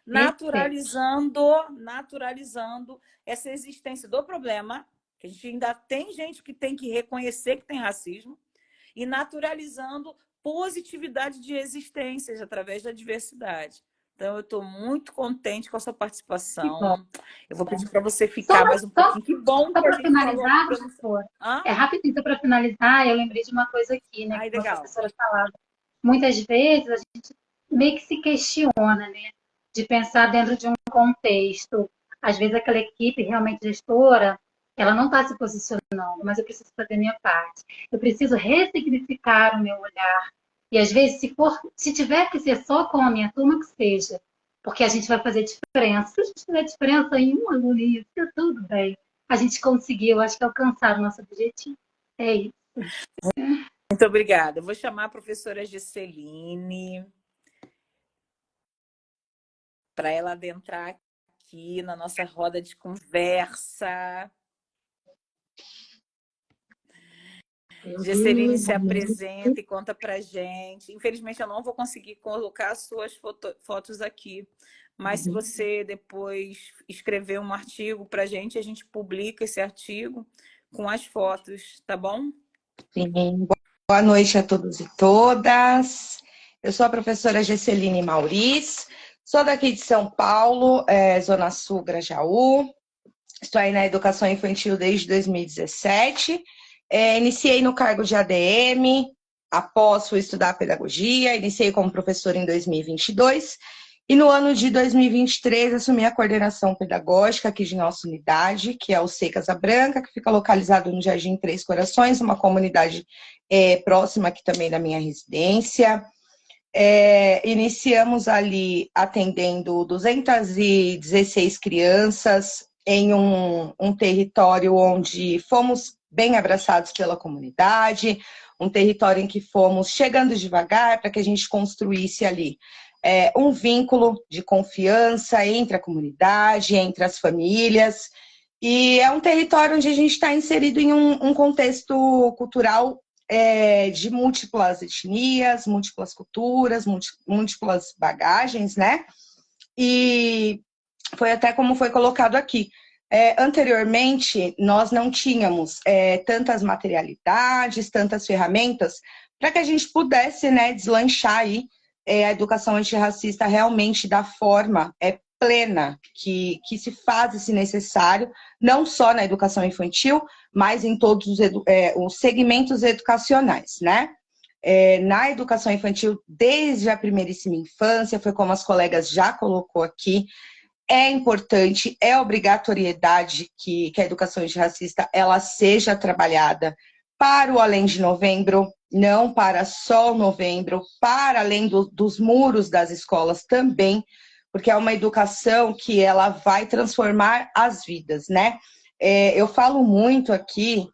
naturalizando essa existência do problema, que a gente ainda tem gente que tem que reconhecer que tem racismo, e naturalizando positividade de existências através da diversidade. Então, eu estou muito contente com a sua participação. Eu vou pedir para você ficar mais um pouquinho. Que bom Só que a para gente falou. finalizar, professor, Hã? rapidinho, só para finalizar, eu lembrei de uma coisa aqui, né, Ai, que uma legal. professora falava. Muitas vezes a gente meio que se questiona, né, de pensar dentro de um contexto. Às vezes aquela equipe realmente gestora, ela não está se posicionando, mas eu preciso fazer a minha parte. Eu preciso ressignificar o meu olhar. E às vezes, se tiver que ser só com a minha turma, que seja, porque a gente vai fazer diferença. Se a gente tiver diferença em um aluno, isso tudo bem. A gente conseguiu, acho que, alcançar o nosso objetivo. É isso. Muito obrigada. Eu vou chamar a professora Gisseline para ela adentrar aqui na nossa roda de conversa. Gisseline se apresenta e conta para gente. Infelizmente, eu não vou conseguir colocar as suas fotos aqui, mas se você depois escrever um artigo para a gente publica esse artigo com as fotos, tá bom? Sim. Boa noite a todos e todas. Eu sou a professora Gisseline Mauriz, sou daqui de São Paulo, Zona Sul, Grajaú. Estou aí na educação infantil desde 2017. Iniciei no cargo de ADM, após fui estudar pedagogia, iniciei como professora em 2022 e no ano de 2023 assumi a coordenação pedagógica aqui de nossa unidade, que é o C Casa Branca, que fica localizado no Jardim Três Corações, uma comunidade próxima aqui também da minha residência. Iniciamos ali atendendo 216 crianças em um território onde fomos bem abraçados pela comunidade, um território em que fomos chegando devagar para que a gente construísse ali um vínculo de confiança entre a comunidade, entre as famílias, e é um território onde a gente está inserido em um contexto cultural de múltiplas etnias, múltiplas culturas, múltiplas bagagens, né? E foi até como foi colocado aqui. Anteriormente, nós não tínhamos tantas materialidades, tantas ferramentas para que a gente pudesse, né, deslanchar aí a educação antirracista realmente da forma plena que se faz esse necessário, não só na educação infantil, mas em todos os segmentos educacionais, né? Na educação infantil, desde a primeiríssima infância, foi como as colegas já colocou aqui, é importante, é obrigatoriedade que a educação antirracista ela seja trabalhada para o além de novembro, não para só novembro, para além dos muros das escolas também, porque é uma educação que ela vai transformar as vidas, né? Eu falo muito aqui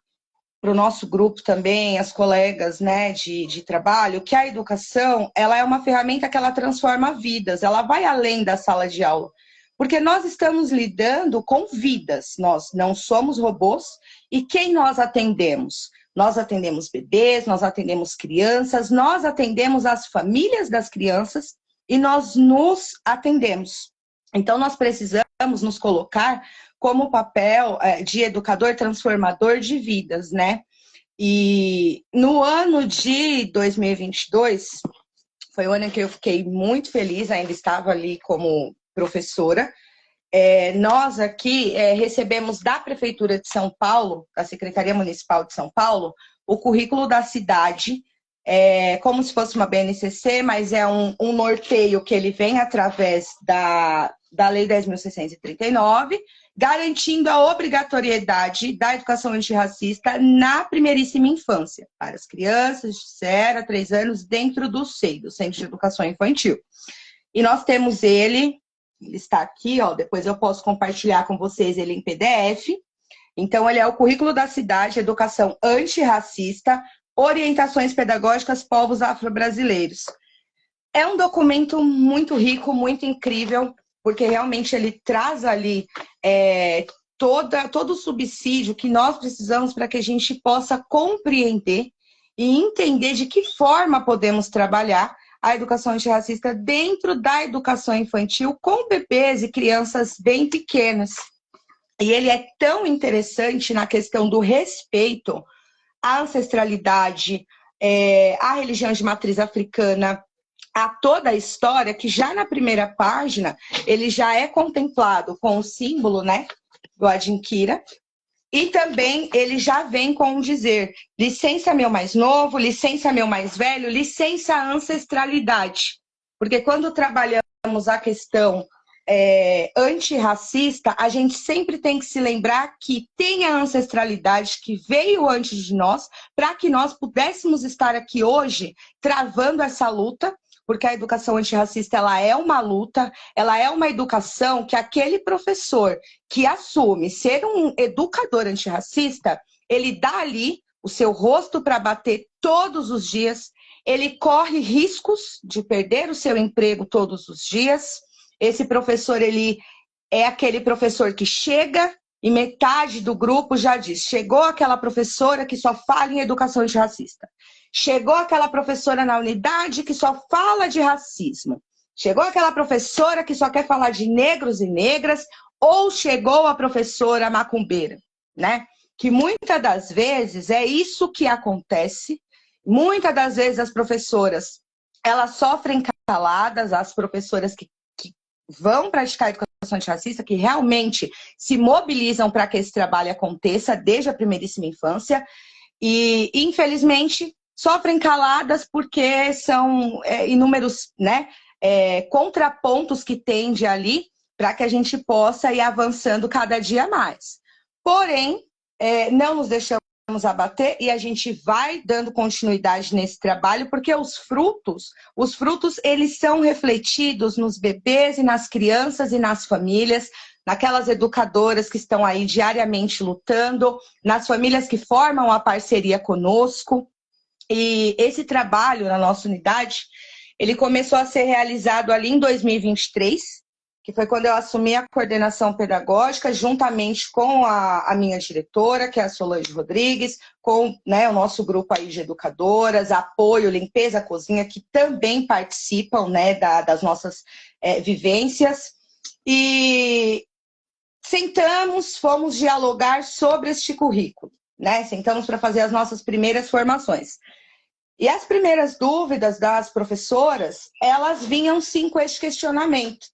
para o nosso grupo também, as colegas, né, de trabalho, que a educação ela é uma ferramenta que ela transforma vidas, ela vai além da sala de aula. Porque nós estamos lidando com vidas, nós não somos robôs. E quem nós atendemos? Nós atendemos bebês, nós atendemos crianças, nós atendemos as famílias das crianças e nós nos atendemos. Então, nós precisamos nos colocar como papel de educador transformador de vidas, né? E no ano de 2022, foi o ano em que eu fiquei muito feliz, ainda estava ali como professora. Nós aqui recebemos da Prefeitura de São Paulo, da Secretaria Municipal de São Paulo, o currículo da cidade, como se fosse uma BNCC, mas é um norteio que ele vem através da Lei 10.639, garantindo a obrigatoriedade da educação antirracista na primeiríssima infância, para as crianças de 0 a 3 anos, dentro do SEI, do Centro de Educação Infantil. E nós temos ele está aqui, ó, depois eu posso compartilhar com vocês ele em PDF. Então, ele é o currículo da cidade, educação antirracista, orientações pedagógicas povos afro-brasileiros. É um documento muito rico, muito incrível, porque realmente ele traz ali todo o subsídio que nós precisamos para que a gente possa compreender e entender de que forma podemos trabalhar a educação antirracista dentro da educação infantil com bebês e crianças bem pequenas. E ele é tão interessante na questão do respeito à ancestralidade, à religião de matriz africana, a toda a história, que já na primeira página ele já é contemplado com o símbolo, né, do Adinkira, e também ele já vem com um dizer: licença meu mais novo, licença meu mais velho, licença ancestralidade. Porque quando trabalhamos a questão antirracista, a gente sempre tem que se lembrar que tem a ancestralidade que veio antes de nós, para que nós pudéssemos estar aqui hoje travando essa luta, porque a educação antirracista ela é uma luta, ela é uma educação que aquele professor que assume ser um educador antirracista, ele dá ali o seu rosto para bater todos os dias, ele corre riscos de perder o seu emprego todos os dias. Esse professor, ele é aquele professor que chega e metade do grupo já diz: chegou aquela professora que só fala em educação antirracista. Chegou aquela professora na unidade que só fala de racismo. Chegou aquela professora que só quer falar de negros e negras. Ou chegou a professora macumbeira, né? Que muitas das vezes é isso que acontece. Muitas das vezes as professoras, elas sofrem caladas, as professoras que vão praticar a educação antirracista, que realmente se mobilizam para que esse trabalho aconteça desde a primeiríssima infância. E, infelizmente, sofrem caladas porque são inúmeros, né, contrapontos que tende ali para que a gente possa ir avançando cada dia mais. Porém, não nos deixamos abater e a gente vai dando continuidade nesse trabalho, porque os frutos eles são refletidos nos bebês e nas crianças e nas famílias, naquelas educadoras que estão aí diariamente lutando, nas famílias que formam a parceria conosco. E esse trabalho na nossa unidade, ele começou a ser realizado ali em 2023, que foi quando eu assumi a coordenação pedagógica, juntamente com a minha diretora, que é a Solange Rodrigues, com, né, o nosso grupo aí de educadoras, apoio, limpeza, cozinha, que também participam, né, das nossas vivências. E sentamos, fomos dialogar sobre este currículo, né? Sentamos para fazer as nossas primeiras formações. E as primeiras dúvidas das professoras, elas vinham sim com este questionamento.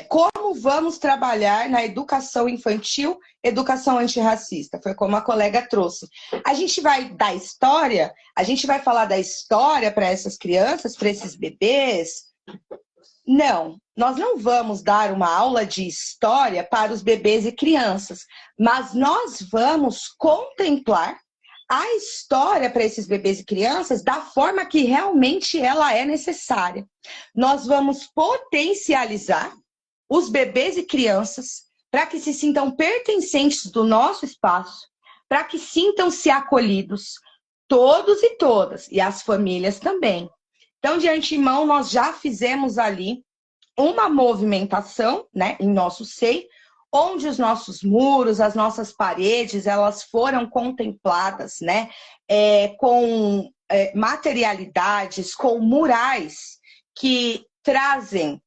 Como vamos trabalhar na educação infantil, educação antirracista? Foi como a colega trouxe. A gente vai dar história? A gente vai falar da história para essas crianças, para esses bebês? Não, nós não vamos dar uma aula de história para os bebês e crianças, mas nós vamos contemplar a história para esses bebês e crianças da forma que realmente ela é necessária. Nós vamos potencializar os bebês e crianças para que se sintam pertencentes do nosso espaço, para que sintam-se acolhidos, todos e todas, e as famílias também. Então, de antemão, nós já fizemos ali uma movimentação, né, em nosso seio, onde os nossos muros, as nossas paredes, elas foram contempladas, né, com materialidades, com murais que trazem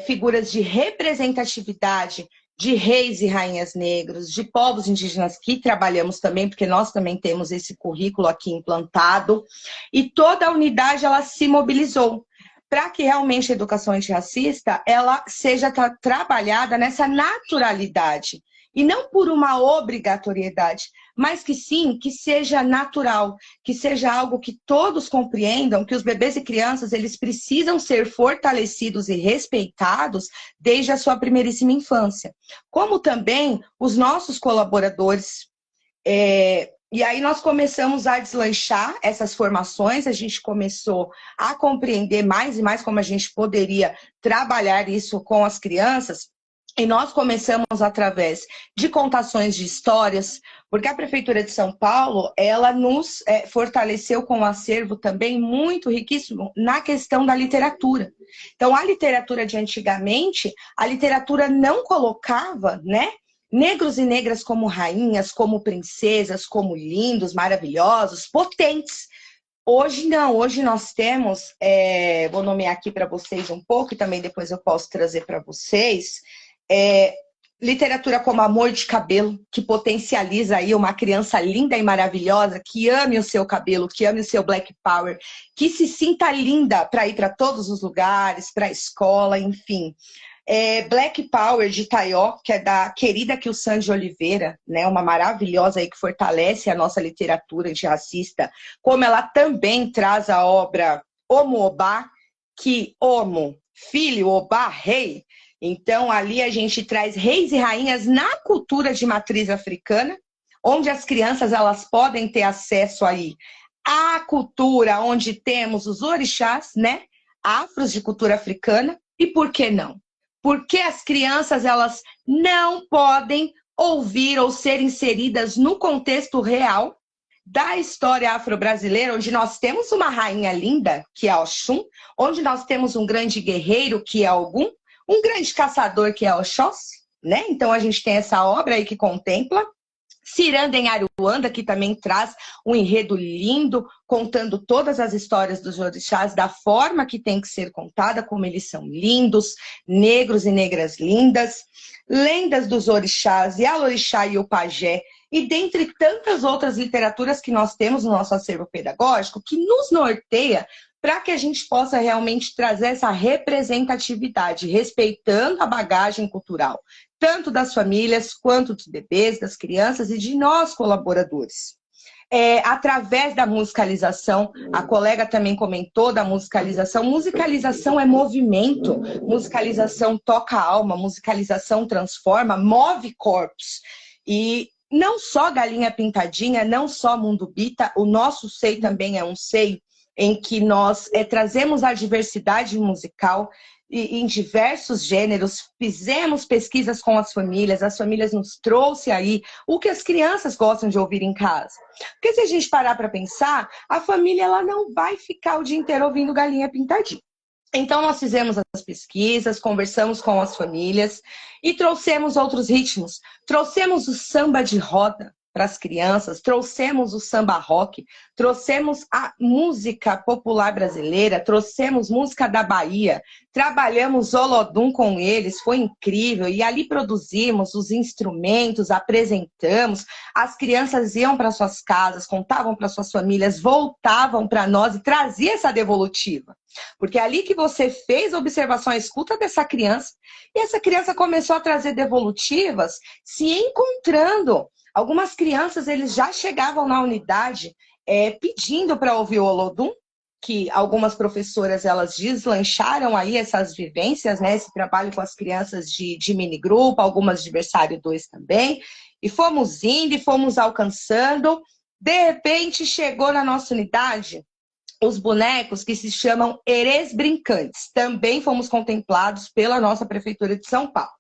figuras de representatividade de reis e rainhas negros, de povos indígenas que trabalhamos também, porque nós também temos esse currículo aqui implantado, e toda a unidade ela se mobilizou para que realmente a educação antirracista ela seja trabalhada nessa naturalidade, e não por uma obrigatoriedade, mas que sim, que seja natural, que seja algo que todos compreendam, que os bebês e crianças eles precisam ser fortalecidos e respeitados desde a sua primeiríssima infância. Como também os nossos colaboradores. E aí nós começamos a deslanchar essas formações, a gente começou a compreender mais e mais como a gente poderia trabalhar isso com as crianças. E nós começamos através de contações de histórias, porque a Prefeitura de São Paulo, ela nos fortaleceu com um acervo também muito riquíssimo na questão da literatura. Então, a literatura de antigamente, a literatura não colocava, né, negros e negras como rainhas, como princesas, como lindos, maravilhosos, potentes. Hoje não, hoje nós temos, vou nomear aqui para vocês um pouco, e também depois eu posso trazer para vocês, literatura como Amor de Cabelo, que potencializa aí uma criança linda e maravilhosa, que ame o seu cabelo, que ame o seu Black Power, que se sinta linda para ir para todos os lugares, para a escola, enfim. Black Power de Taió, que é da querida Kilsande Oliveira, né, uma maravilhosa aí que fortalece a nossa literatura antirracista, como ela também traz a obra Omo Obá, que Omo, filho, Obá, rei. Então, ali a gente traz reis e rainhas na cultura de matriz africana, onde as crianças elas podem ter acesso aí à cultura, onde temos os orixás, né, afros de cultura africana, e por que não? Porque as crianças elas não podem ouvir ou ser inseridas no contexto real da história afro-brasileira, onde nós temos uma rainha linda, que é Oxum, onde nós temos um grande guerreiro, que é Ogum, um grande caçador, que é Oxóssi, né? Então, a gente tem essa obra aí que contempla. Ciranda em Aruanda, que também traz um enredo lindo, contando todas as histórias dos orixás da forma que tem que ser contada, como eles são lindos, negros e negras lindas. Lendas dos orixás, Yalorixá e o Pajé, e dentre tantas outras literaturas que nós temos no nosso acervo pedagógico, que nos norteia para que a gente possa realmente trazer essa representatividade, respeitando a bagagem cultural, tanto das famílias, quanto dos bebês, das crianças e de nós, colaboradores. Através da musicalização, a colega também comentou da musicalização. Musicalização é movimento, musicalização toca a alma, musicalização transforma, move corpos. E não só Galinha Pintadinha, não só Mundo Bita, o nosso seio também é um seio em que nós trazemos a diversidade musical em diversos gêneros, fizemos pesquisas com as famílias nos trouxe aí o que as crianças gostam de ouvir em casa. Porque se a gente parar para pensar, a família ela não vai ficar o dia inteiro ouvindo Galinha Pintadinha. Então, nós fizemos as pesquisas, conversamos com as famílias e trouxemos outros ritmos. Trouxemos o samba de roda para as crianças, trouxemos o samba rock, trouxemos a música popular brasileira, trouxemos música da Bahia, trabalhamos Olodum com eles, foi incrível, e ali produzimos os instrumentos, apresentamos, as crianças iam para suas casas, contavam para suas famílias, voltavam para nós e trazia essa devolutiva. Porque é ali que você fez a observação, a escuta dessa criança, e essa criança começou a trazer devolutivas, se encontrando. Algumas crianças, eles já chegavam na unidade pedindo para ouvir o Olodum, que algumas professoras, elas deslancharam aí essas vivências, né? Esse trabalho com as crianças de minigrupo, algumas de berçário 2 também. E fomos indo e fomos alcançando. De repente, chegou na nossa unidade os bonecos que se chamam Erês Brincantes. Também fomos contemplados pela nossa Prefeitura de São Paulo.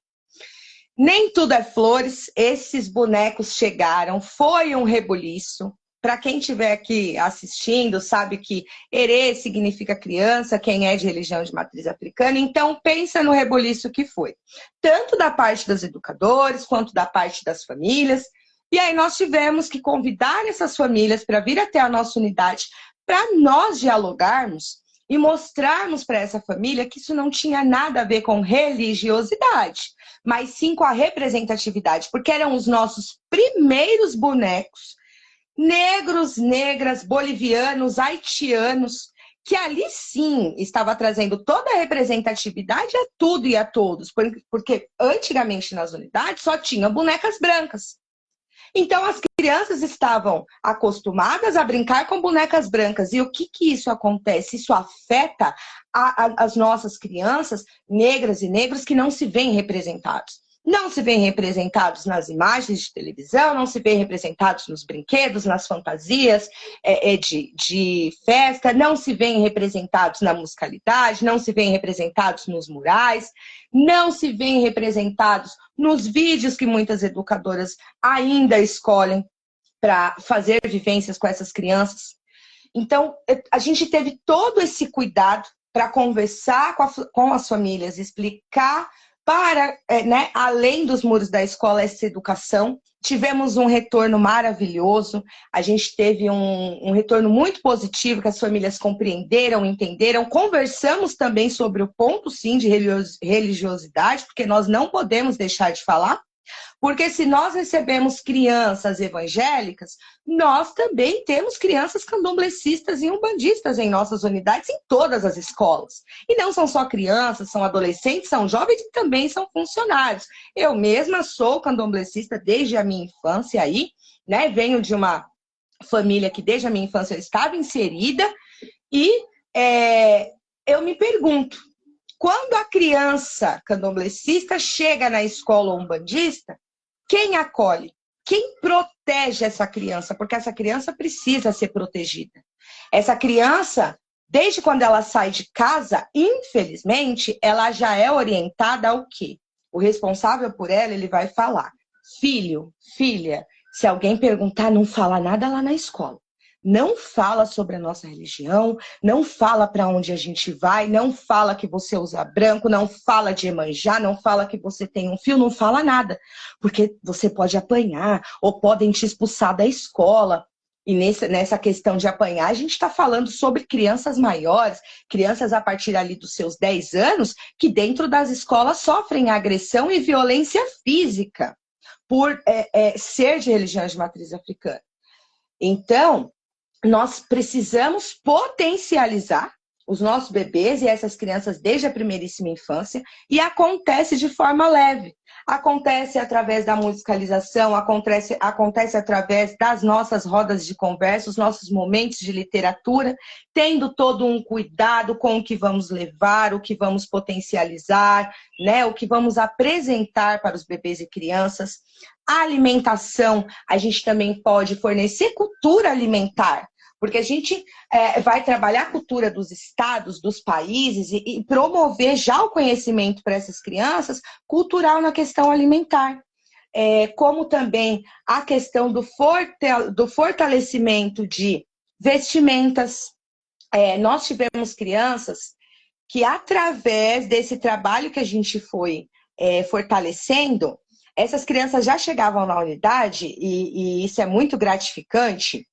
Nem tudo é flores, esses bonecos chegaram, foi um rebuliço, para quem estiver aqui assistindo, sabe que Herê significa criança, quem é de religião de matriz africana, então pensa no reboliço que foi. Tanto da parte dos educadores, quanto da parte das famílias. E aí nós tivemos que convidar essas famílias para vir até a nossa unidade, para nós dialogarmos e mostrarmos para essa família que isso não tinha nada a ver com religiosidade, mas sim com a representatividade, porque eram os nossos primeiros bonecos, negros, negras, bolivianos, haitianos, que ali sim estava trazendo toda a representatividade a tudo e a todos, porque antigamente nas unidades só tinha bonecas brancas. Então as crianças estavam acostumadas a brincar com bonecas brancas. E o que isso acontece? Isso afeta as nossas crianças negras e negros que não se veem representados. Não se veem representados nas imagens de televisão, não se veem representados nos brinquedos, nas fantasias de festa, não se veem representados na musicalidade, não se veem representados nos murais, não se veem representados nos vídeos que muitas educadoras ainda escolhem para fazer vivências com essas crianças. Então, a gente teve todo esse cuidado para conversar com as famílias, explicar para, além dos muros da escola, essa educação. Tivemos um retorno maravilhoso, a gente teve um retorno muito positivo, que as famílias compreenderam, entenderam. Conversamos também sobre o ponto, sim, de religiosidade, porque nós não podemos deixar de falar. Porque se nós recebemos crianças evangélicas, nós também temos crianças candomblecistas e umbandistas em nossas unidades, em todas as escolas. E não são só crianças, são adolescentes, são jovens e também são funcionários. Eu mesma sou candomblecista desde a minha infância aí, né? Venho de uma família que desde a minha infância eu estava inserida e eu me pergunto, quando a criança candomblecista chega na escola umbandista, quem acolhe? Quem protege essa criança? Porque essa criança precisa ser protegida. Essa criança, desde quando ela sai de casa, infelizmente, ela já é orientada ao quê? O responsável por ela, ele vai falar: filho, filha, se alguém perguntar, não fala nada lá na escola. Não fala sobre a nossa religião, não fala para onde a gente vai, não fala que você usa branco, não fala de Iemanjá, não fala que você tem um fio, não fala nada. Porque você pode apanhar ou podem te expulsar da escola. E nessa questão de apanhar, a gente está falando sobre crianças maiores, crianças a partir ali dos seus 10 anos, que dentro das escolas sofrem agressão e violência física por ser de religião de matriz africana. Então, nós precisamos potencializar os nossos bebês e essas crianças desde a primeiríssima infância, e acontece de forma leve. Acontece através da musicalização, acontece através das nossas rodas de conversa, os nossos momentos de literatura, tendo todo um cuidado com o que vamos levar, o que vamos potencializar, né, o que vamos apresentar para os bebês e crianças. A alimentação, a gente também pode fornecer cultura alimentar, porque a gente vai trabalhar a cultura dos estados, dos países e promover já o conhecimento para essas crianças cultural na questão alimentar. Como também a questão do fortalecimento de vestimentas. Nós tivemos crianças que, através desse trabalho que a gente foi fortalecendo, essas crianças já chegavam na unidade, e isso é muito gratificante.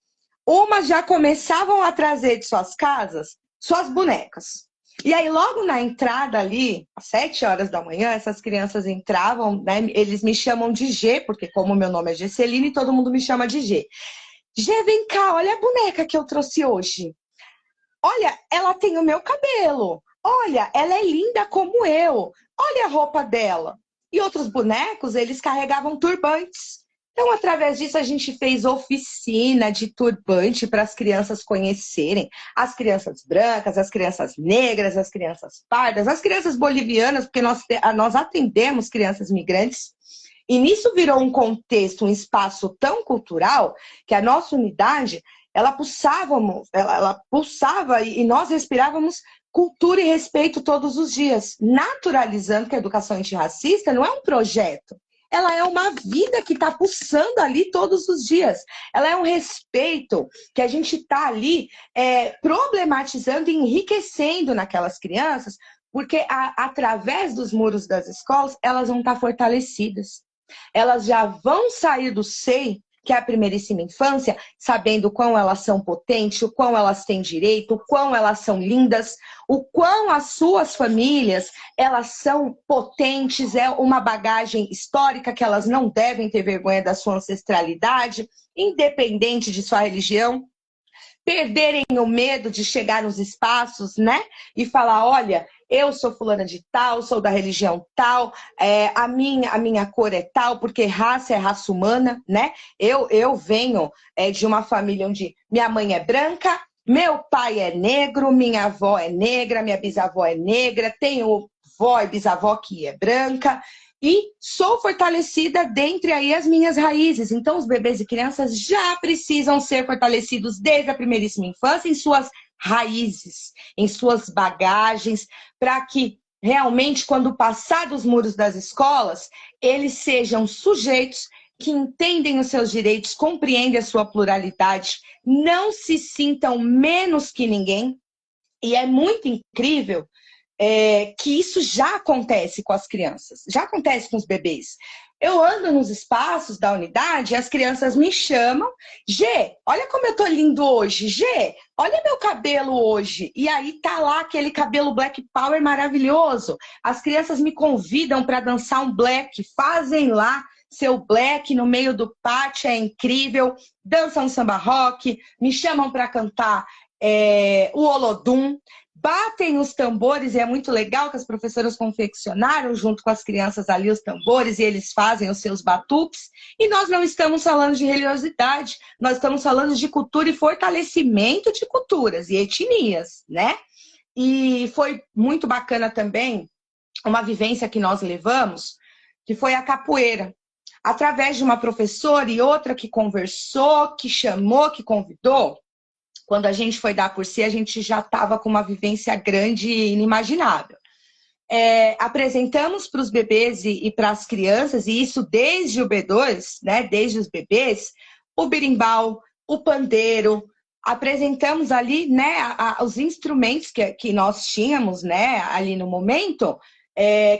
Umas já começavam a trazer de suas casas suas bonecas. E aí, logo na entrada ali, às 7 horas da manhã, essas crianças entravam, né? Eles me chamam de G, porque como meu nome é Gesseline, todo mundo me chama de G. G, vem cá, olha a boneca que eu trouxe hoje. Olha, ela tem o meu cabelo. Olha, ela é linda como eu. Olha a roupa dela. E outros bonecos, eles carregavam turbantes. Então, através disso, a gente fez oficina de turbante para as crianças conhecerem as crianças brancas, as crianças negras, as crianças pardas, as crianças bolivianas, porque nós atendemos crianças migrantes. E nisso virou um contexto, um espaço tão cultural que a nossa unidade, ela pulsava e nós respirávamos cultura e respeito todos os dias, naturalizando que a educação antirracista não é um projeto. ela é uma vida que está pulsando ali todos os dias. Ela é um respeito que a gente está ali problematizando e enriquecendo naquelas crianças, porque através dos muros das escolas, elas vão estar fortalecidas. Elas já vão sair do SEI, que é a primeiríssima infância, sabendo o quão elas são potentes, o quão elas têm direito, o quão elas são lindas, o quão as suas famílias, elas são potentes, é uma bagagem histórica que elas não devem ter vergonha da sua ancestralidade, independente de sua religião. Perderem o medo de chegar nos espaços, né? E falar, olha, eu sou fulana de tal, sou da religião tal, a minha cor é tal, porque raça é raça humana, né? Eu venho de uma família onde minha mãe é branca, meu pai é negro, minha avó é negra, minha bisavó é negra, tenho vó e bisavó que é branca, e sou fortalecida dentre aí as minhas raízes. Então, os bebês e crianças já precisam ser fortalecidos desde a primeiríssima infância em suas raízes, em suas bagagens, para que realmente, quando passar dos muros das escolas, eles sejam sujeitos que entendem os seus direitos, compreendem a sua pluralidade, não se sintam menos que ninguém. E é muito incrível que isso já acontece com as crianças, já acontece com os bebês. Eu ando nos espaços da unidade e as crianças me chamam, Gê, olha como eu tô lindo hoje, Gê, olha meu cabelo hoje. E aí tá lá aquele cabelo Black Power maravilhoso. As crianças me convidam para dançar um black, fazem lá seu black no meio do pátio, é incrível, dançam samba rock, me chamam para cantar o Olodum, batem os tambores, e é muito legal que as professoras confeccionaram junto com as crianças ali os tambores e eles fazem os seus batuques. E nós não estamos falando de religiosidade, nós estamos falando de cultura e fortalecimento de culturas e etnias, né? E foi muito bacana também uma vivência que nós levamos, que foi a capoeira. Através de uma professora e outra que conversou, que chamou, que convidou. Quando a gente foi dar curso, a gente já estava com uma vivência grande e inimaginável. Apresentamos para os bebês e para as crianças, e isso desde o B2, né, desde os bebês, o berimbau, o pandeiro. Apresentamos ali, né, os instrumentos que nós tínhamos, né, ali no momento,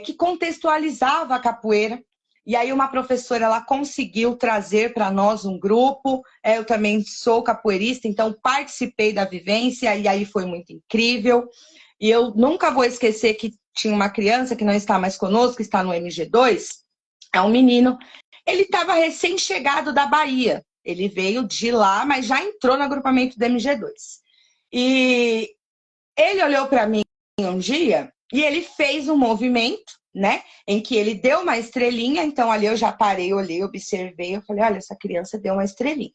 que contextualizava a capoeira. E aí uma professora, ela conseguiu trazer para nós um grupo, eu também sou capoeirista, então participei da vivência, e aí foi muito incrível. E eu nunca vou esquecer que tinha uma criança que não está mais conosco, que está no MG2, é um menino, ele estava recém-chegado da Bahia, ele veio de lá, mas já entrou no agrupamento do MG2. E ele olhou para mim um dia, e ele fez um movimento, né, em que ele deu uma estrelinha, então ali eu já parei, olhei, observei, eu falei, olha, essa criança deu uma estrelinha.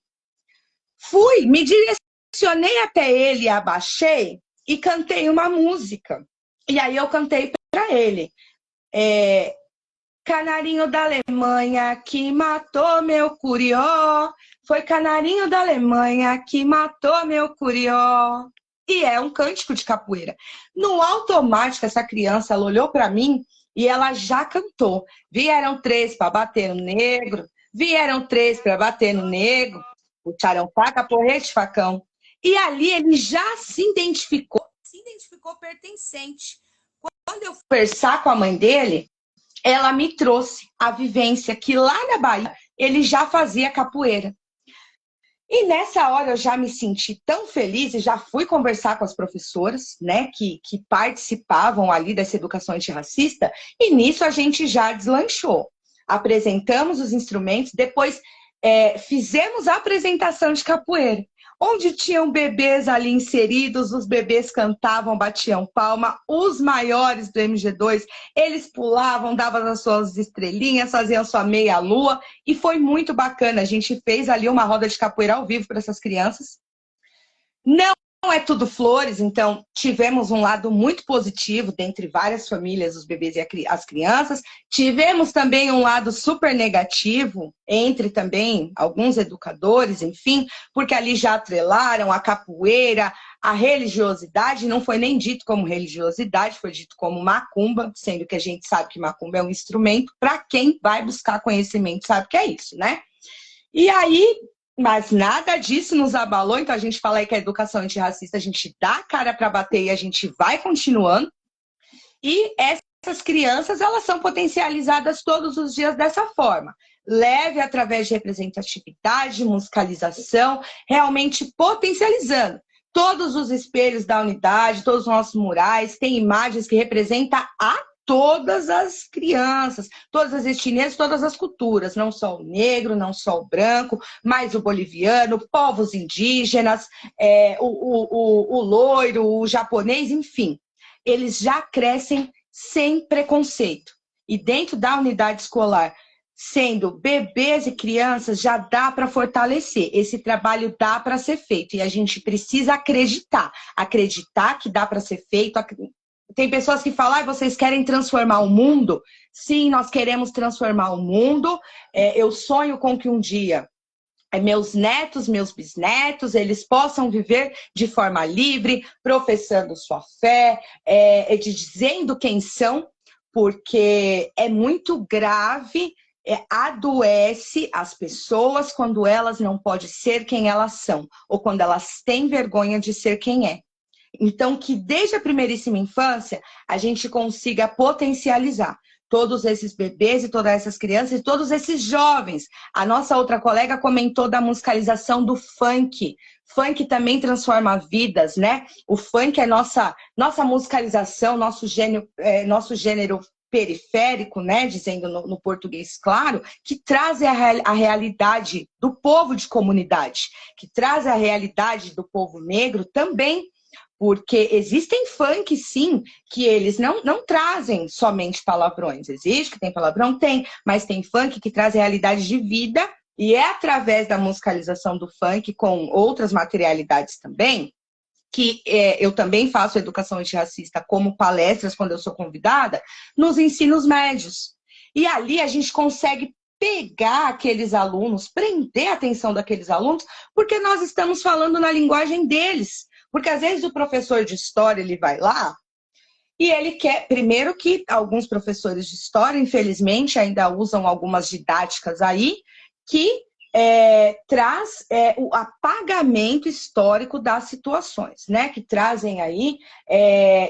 Fui, me direcionei até ele, abaixei e cantei uma música. E aí eu cantei para ele, Canarinho da Alemanha que matou meu curió, foi canarinho da Alemanha que matou meu curió. E é um cântico de capoeira. No automático, essa criança, ela olhou para mim e ela já cantou. Vieram 3 para bater no negro, vieram 3 para bater no negro, puxaram faca, porrete, facão. E ali ele já se identificou pertencente. Quando eu fui conversar com a mãe dele, ela me trouxe a vivência que lá na Bahia ele já fazia capoeira. E nessa hora eu já me senti tão feliz e já fui conversar com as professoras, né, que participavam ali dessa educação antirracista, e nisso a gente já deslanchou. Apresentamos os instrumentos, depois fizemos a apresentação de capoeira, onde tinham bebês ali inseridos, os bebês cantavam, batiam palma, os maiores do MG2, eles pulavam, davam as suas estrelinhas, faziam sua meia-lua, e foi muito bacana. A gente fez ali uma roda de capoeira ao vivo para essas crianças. Não é tudo flores, então tivemos um lado muito positivo dentre várias famílias, os bebês e as crianças. Tivemos também um lado super negativo entre também alguns educadores, enfim, porque ali já atrelaram a capoeira, a religiosidade. Não foi nem dito como religiosidade, foi dito como macumba, sendo que a gente sabe que macumba é um instrumento para quem vai buscar conhecimento, sabe que é isso, né? E aí, mas nada disso nos abalou, então a gente fala aí que a educação antirracista, a gente dá a cara para bater e a gente vai continuando. E essas crianças, elas são potencializadas todos os dias dessa forma. Leve através de representatividade, musicalização, realmente potencializando. Todos os espelhos da unidade, todos os nossos murais, têm imagens que representam a todas as crianças, todas as etnias, todas as culturas, não só o negro, não só o branco, mas o boliviano, povos indígenas, o loiro, o japonês, enfim. Eles já crescem sem preconceito. E dentro da unidade escolar, sendo bebês e crianças, já dá para fortalecer. Esse trabalho dá para ser feito. E a gente precisa acreditar que dá para ser feito. Tem pessoas que falam, ah, vocês querem transformar o mundo? Sim, nós queremos transformar o mundo. Eu sonho com que um dia meus netos, meus bisnetos, eles possam viver de forma livre, professando sua fé, dizendo quem são, porque é muito grave, adoece as pessoas quando elas não podem ser quem elas são, ou quando elas têm vergonha de ser quem é. Então, que desde a primeiríssima infância, a gente consiga potencializar todos esses bebês e todas essas crianças e todos esses jovens. A nossa outra colega comentou da musicalização do funk. Funk também transforma vidas, né? O funk é nossa musicalização, nosso gênero periférico, né, dizendo no português claro, que traz a realidade do povo de comunidade, que traz a realidade do povo negro também. Porque existem funk, sim, que eles não trazem somente palavrões. Existe que tem palavrão? Tem. Mas tem funk que traz realidade de vida e é através da musicalização do funk com outras materialidades também, que eu também faço educação antirracista como palestras quando eu sou convidada, nos ensinos médios. E ali a gente consegue pegar aqueles alunos, prender a atenção daqueles alunos, porque nós estamos falando na linguagem deles. Porque às vezes o professor de história, ele vai lá e ele quer, primeiro que alguns professores de história, infelizmente, ainda usam algumas didáticas aí, que traz o apagamento histórico das situações, né? Que trazem aí,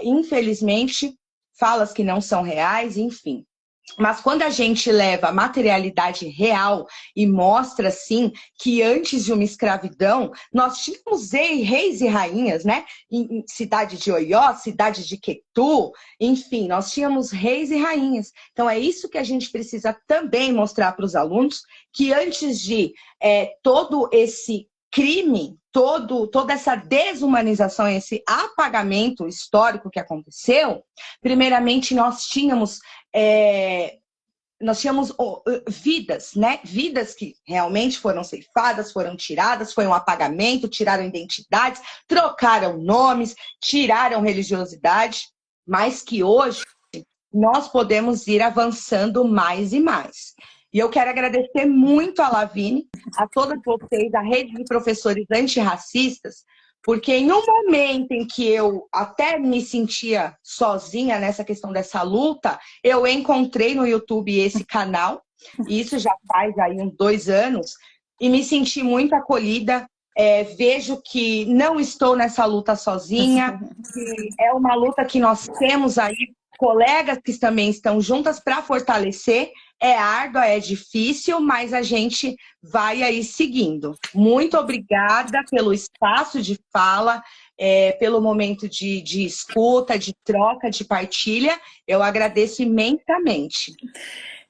infelizmente, falas que não são reais, enfim. Mas quando a gente leva a materialidade real e mostra, assim, que antes de uma escravidão, nós tínhamos reis e rainhas, né? Em cidade de Oió, cidade de Quetu, enfim, nós tínhamos reis e rainhas. Então, é isso que a gente precisa também mostrar para os alunos, que antes de todo esse crime, toda essa desumanização, esse apagamento histórico que aconteceu, primeiramente nós tínhamos vidas, né? Vidas que realmente foram ceifadas, foram tiradas, foi um apagamento, tiraram identidades, trocaram nomes, tiraram religiosidade, mas que hoje nós podemos ir avançando mais e mais. E eu quero agradecer muito a Lavínia, a todas vocês, a rede de professores antirracistas, porque em um momento em que eu até me sentia sozinha nessa questão dessa luta, eu encontrei no YouTube esse canal, e isso já faz aí uns 2 anos, e me senti muito acolhida. Vejo que não estou nessa luta sozinha, que é uma luta que nós temos aí colegas que também estão juntas para fortalecer. É árdua, é difícil, mas a gente vai aí seguindo. Muito obrigada pelo espaço de fala, pelo momento de escuta, de troca, de partilha. Eu agradeço imensamente.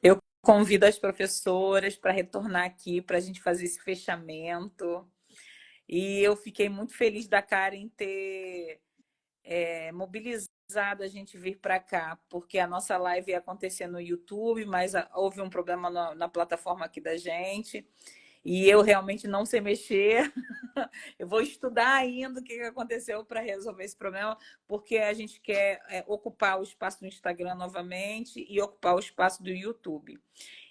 Eu convido as professoras para retornar aqui para a gente fazer esse fechamento. E eu fiquei muito feliz da Karen ter mobilizado a gente vir para cá, porque a nossa live ia acontecer no YouTube, mas houve um problema na plataforma aqui da gente. e eu realmente não sei mexer. Eu vou estudar ainda o que aconteceu para resolver esse problema, porque a gente quer ocupar o espaço do Instagram novamente e ocupar o espaço do YouTube.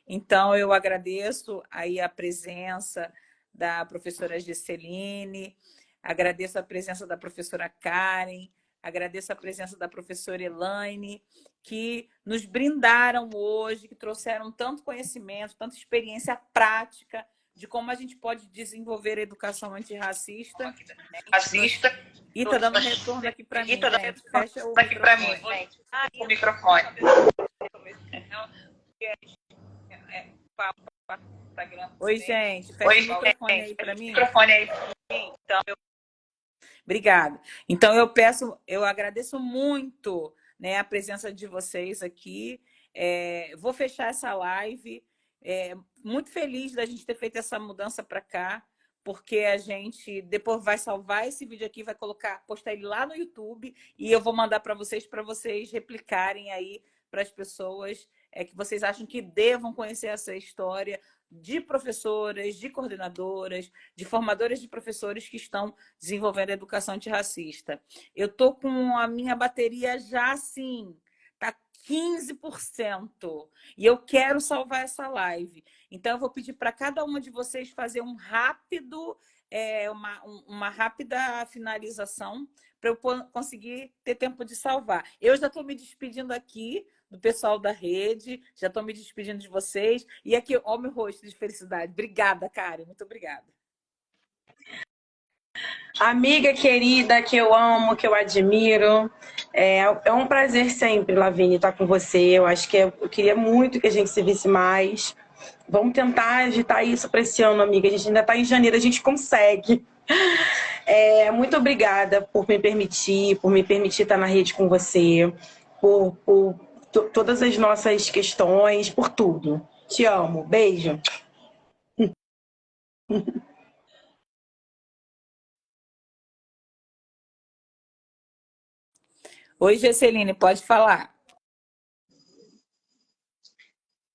Então, eu agradeço aí a presença da professora Gesseline, agradeço a presença da professora Karen, agradeço a presença da professora Elaine, que nos brindaram hoje, que trouxeram tanto conhecimento, tanta experiência prática de como a gente pode desenvolver a educação antirracista. Assista. E tá dando retorno aqui para mim, gente. Fecha o Aqui para mim, microfone. gente. O microfone. Oi, gente. Fecha o microfone aí para mim. Microfone aí. Então, Obrigada. Então, eu agradeço muito, né, a presença de vocês aqui. Vou fechar essa live. Muito feliz da gente ter feito essa mudança para cá, porque a gente depois vai salvar esse vídeo aqui, vai postar ele lá no YouTube e eu vou mandar para vocês replicarem aí para as pessoas que vocês acham que devam conhecer essa história de professoras, de coordenadoras, de formadoras de professores que estão desenvolvendo a educação antirracista. Eu estou com a minha bateria já assim, tá 15%. E eu quero salvar essa live. Então, eu vou pedir para cada uma de vocês fazer uma rápida finalização para eu conseguir ter tempo de salvar. Eu já estou me despedindo aqui do pessoal da rede, já estou me despedindo de vocês. E aqui, ó, meu rosto de felicidade. Obrigada, Karen, muito obrigada. Amiga querida, que eu amo, que eu admiro. É um prazer sempre, Lavínia, estar com você. Eu acho que eu queria muito que a gente se visse mais. Vamos tentar agitar isso para esse ano, amiga. A gente ainda está em janeiro, a gente consegue. Muito obrigada por me permitir estar na rede com você, por todas as nossas questões, por tudo. Te amo. Beijo. Oi, Gesseline, pode falar.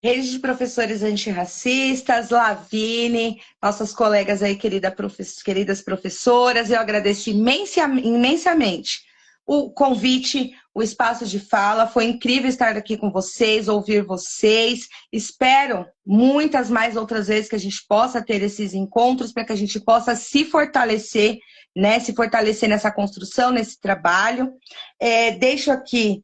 Rede de professores antirracistas, Lavine, nossas colegas aí, queridas professoras, eu agradeço imensamente o convite, o espaço de fala, foi incrível estar aqui com vocês, ouvir vocês, espero muitas mais outras vezes que a gente possa ter esses encontros, para que a gente possa se fortalecer, né, se fortalecer nessa construção, nesse trabalho. Deixo aqui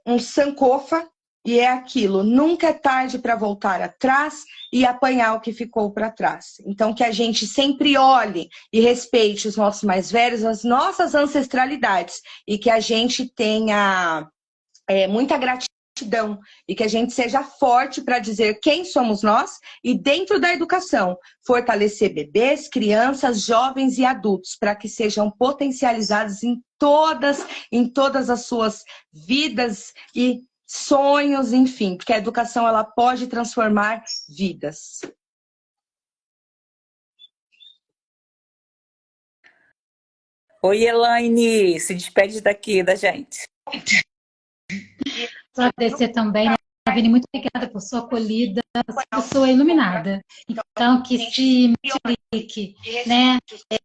um sankofa, e é aquilo, nunca é tarde para voltar atrás e apanhar o que ficou para trás. Então, que a gente sempre olhe e respeite os nossos mais velhos, as nossas ancestralidades, e que a gente tenha muita gratidão, e que a gente seja forte para dizer quem somos nós, e dentro da educação, fortalecer bebês, crianças, jovens e adultos, para que sejam potencializados em todas as suas vidas e sonhos, enfim, porque a educação ela pode transformar vidas. Oi, Elaine, se despede daqui da gente. Só agradecer também, né, Vini, muito obrigada por sua acolhida, pessoa iluminada. Então, que se multiplique, né?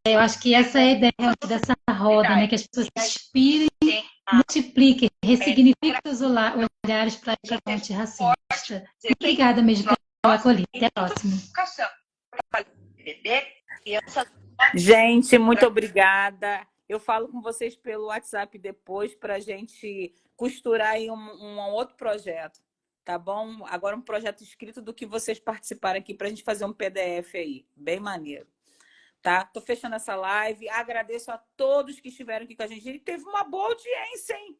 Eu acho que essa é a ideia dessa roda, né? Que as pessoas se inspirem, multipliquem, ressignifiquem os olhares para a educação antirracista. Obrigada mesmo pela acolhida. Até a próxima. Gente, muito obrigada. Eu falo com vocês pelo WhatsApp depois para a gente costurar em um outro projeto, tá bom? Agora um projeto escrito do que vocês participaram aqui para a gente fazer um PDF aí, bem maneiro. Tá? Tô fechando essa live. Agradeço a todos que estiveram aqui com a gente. E teve uma boa audiência, hein?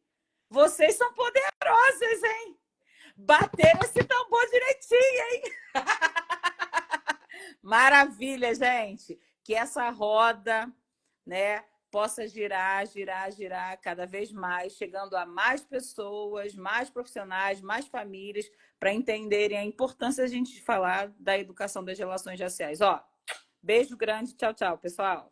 Vocês são poderosas, hein? Bateram esse tambor direitinho, hein? Maravilha, gente. Que essa roda, né, possa girar cada vez mais, chegando a mais pessoas, mais profissionais, mais famílias, para entenderem a importância da gente falar da educação das relações raciais. Ó, beijo grande, tchau, tchau, pessoal.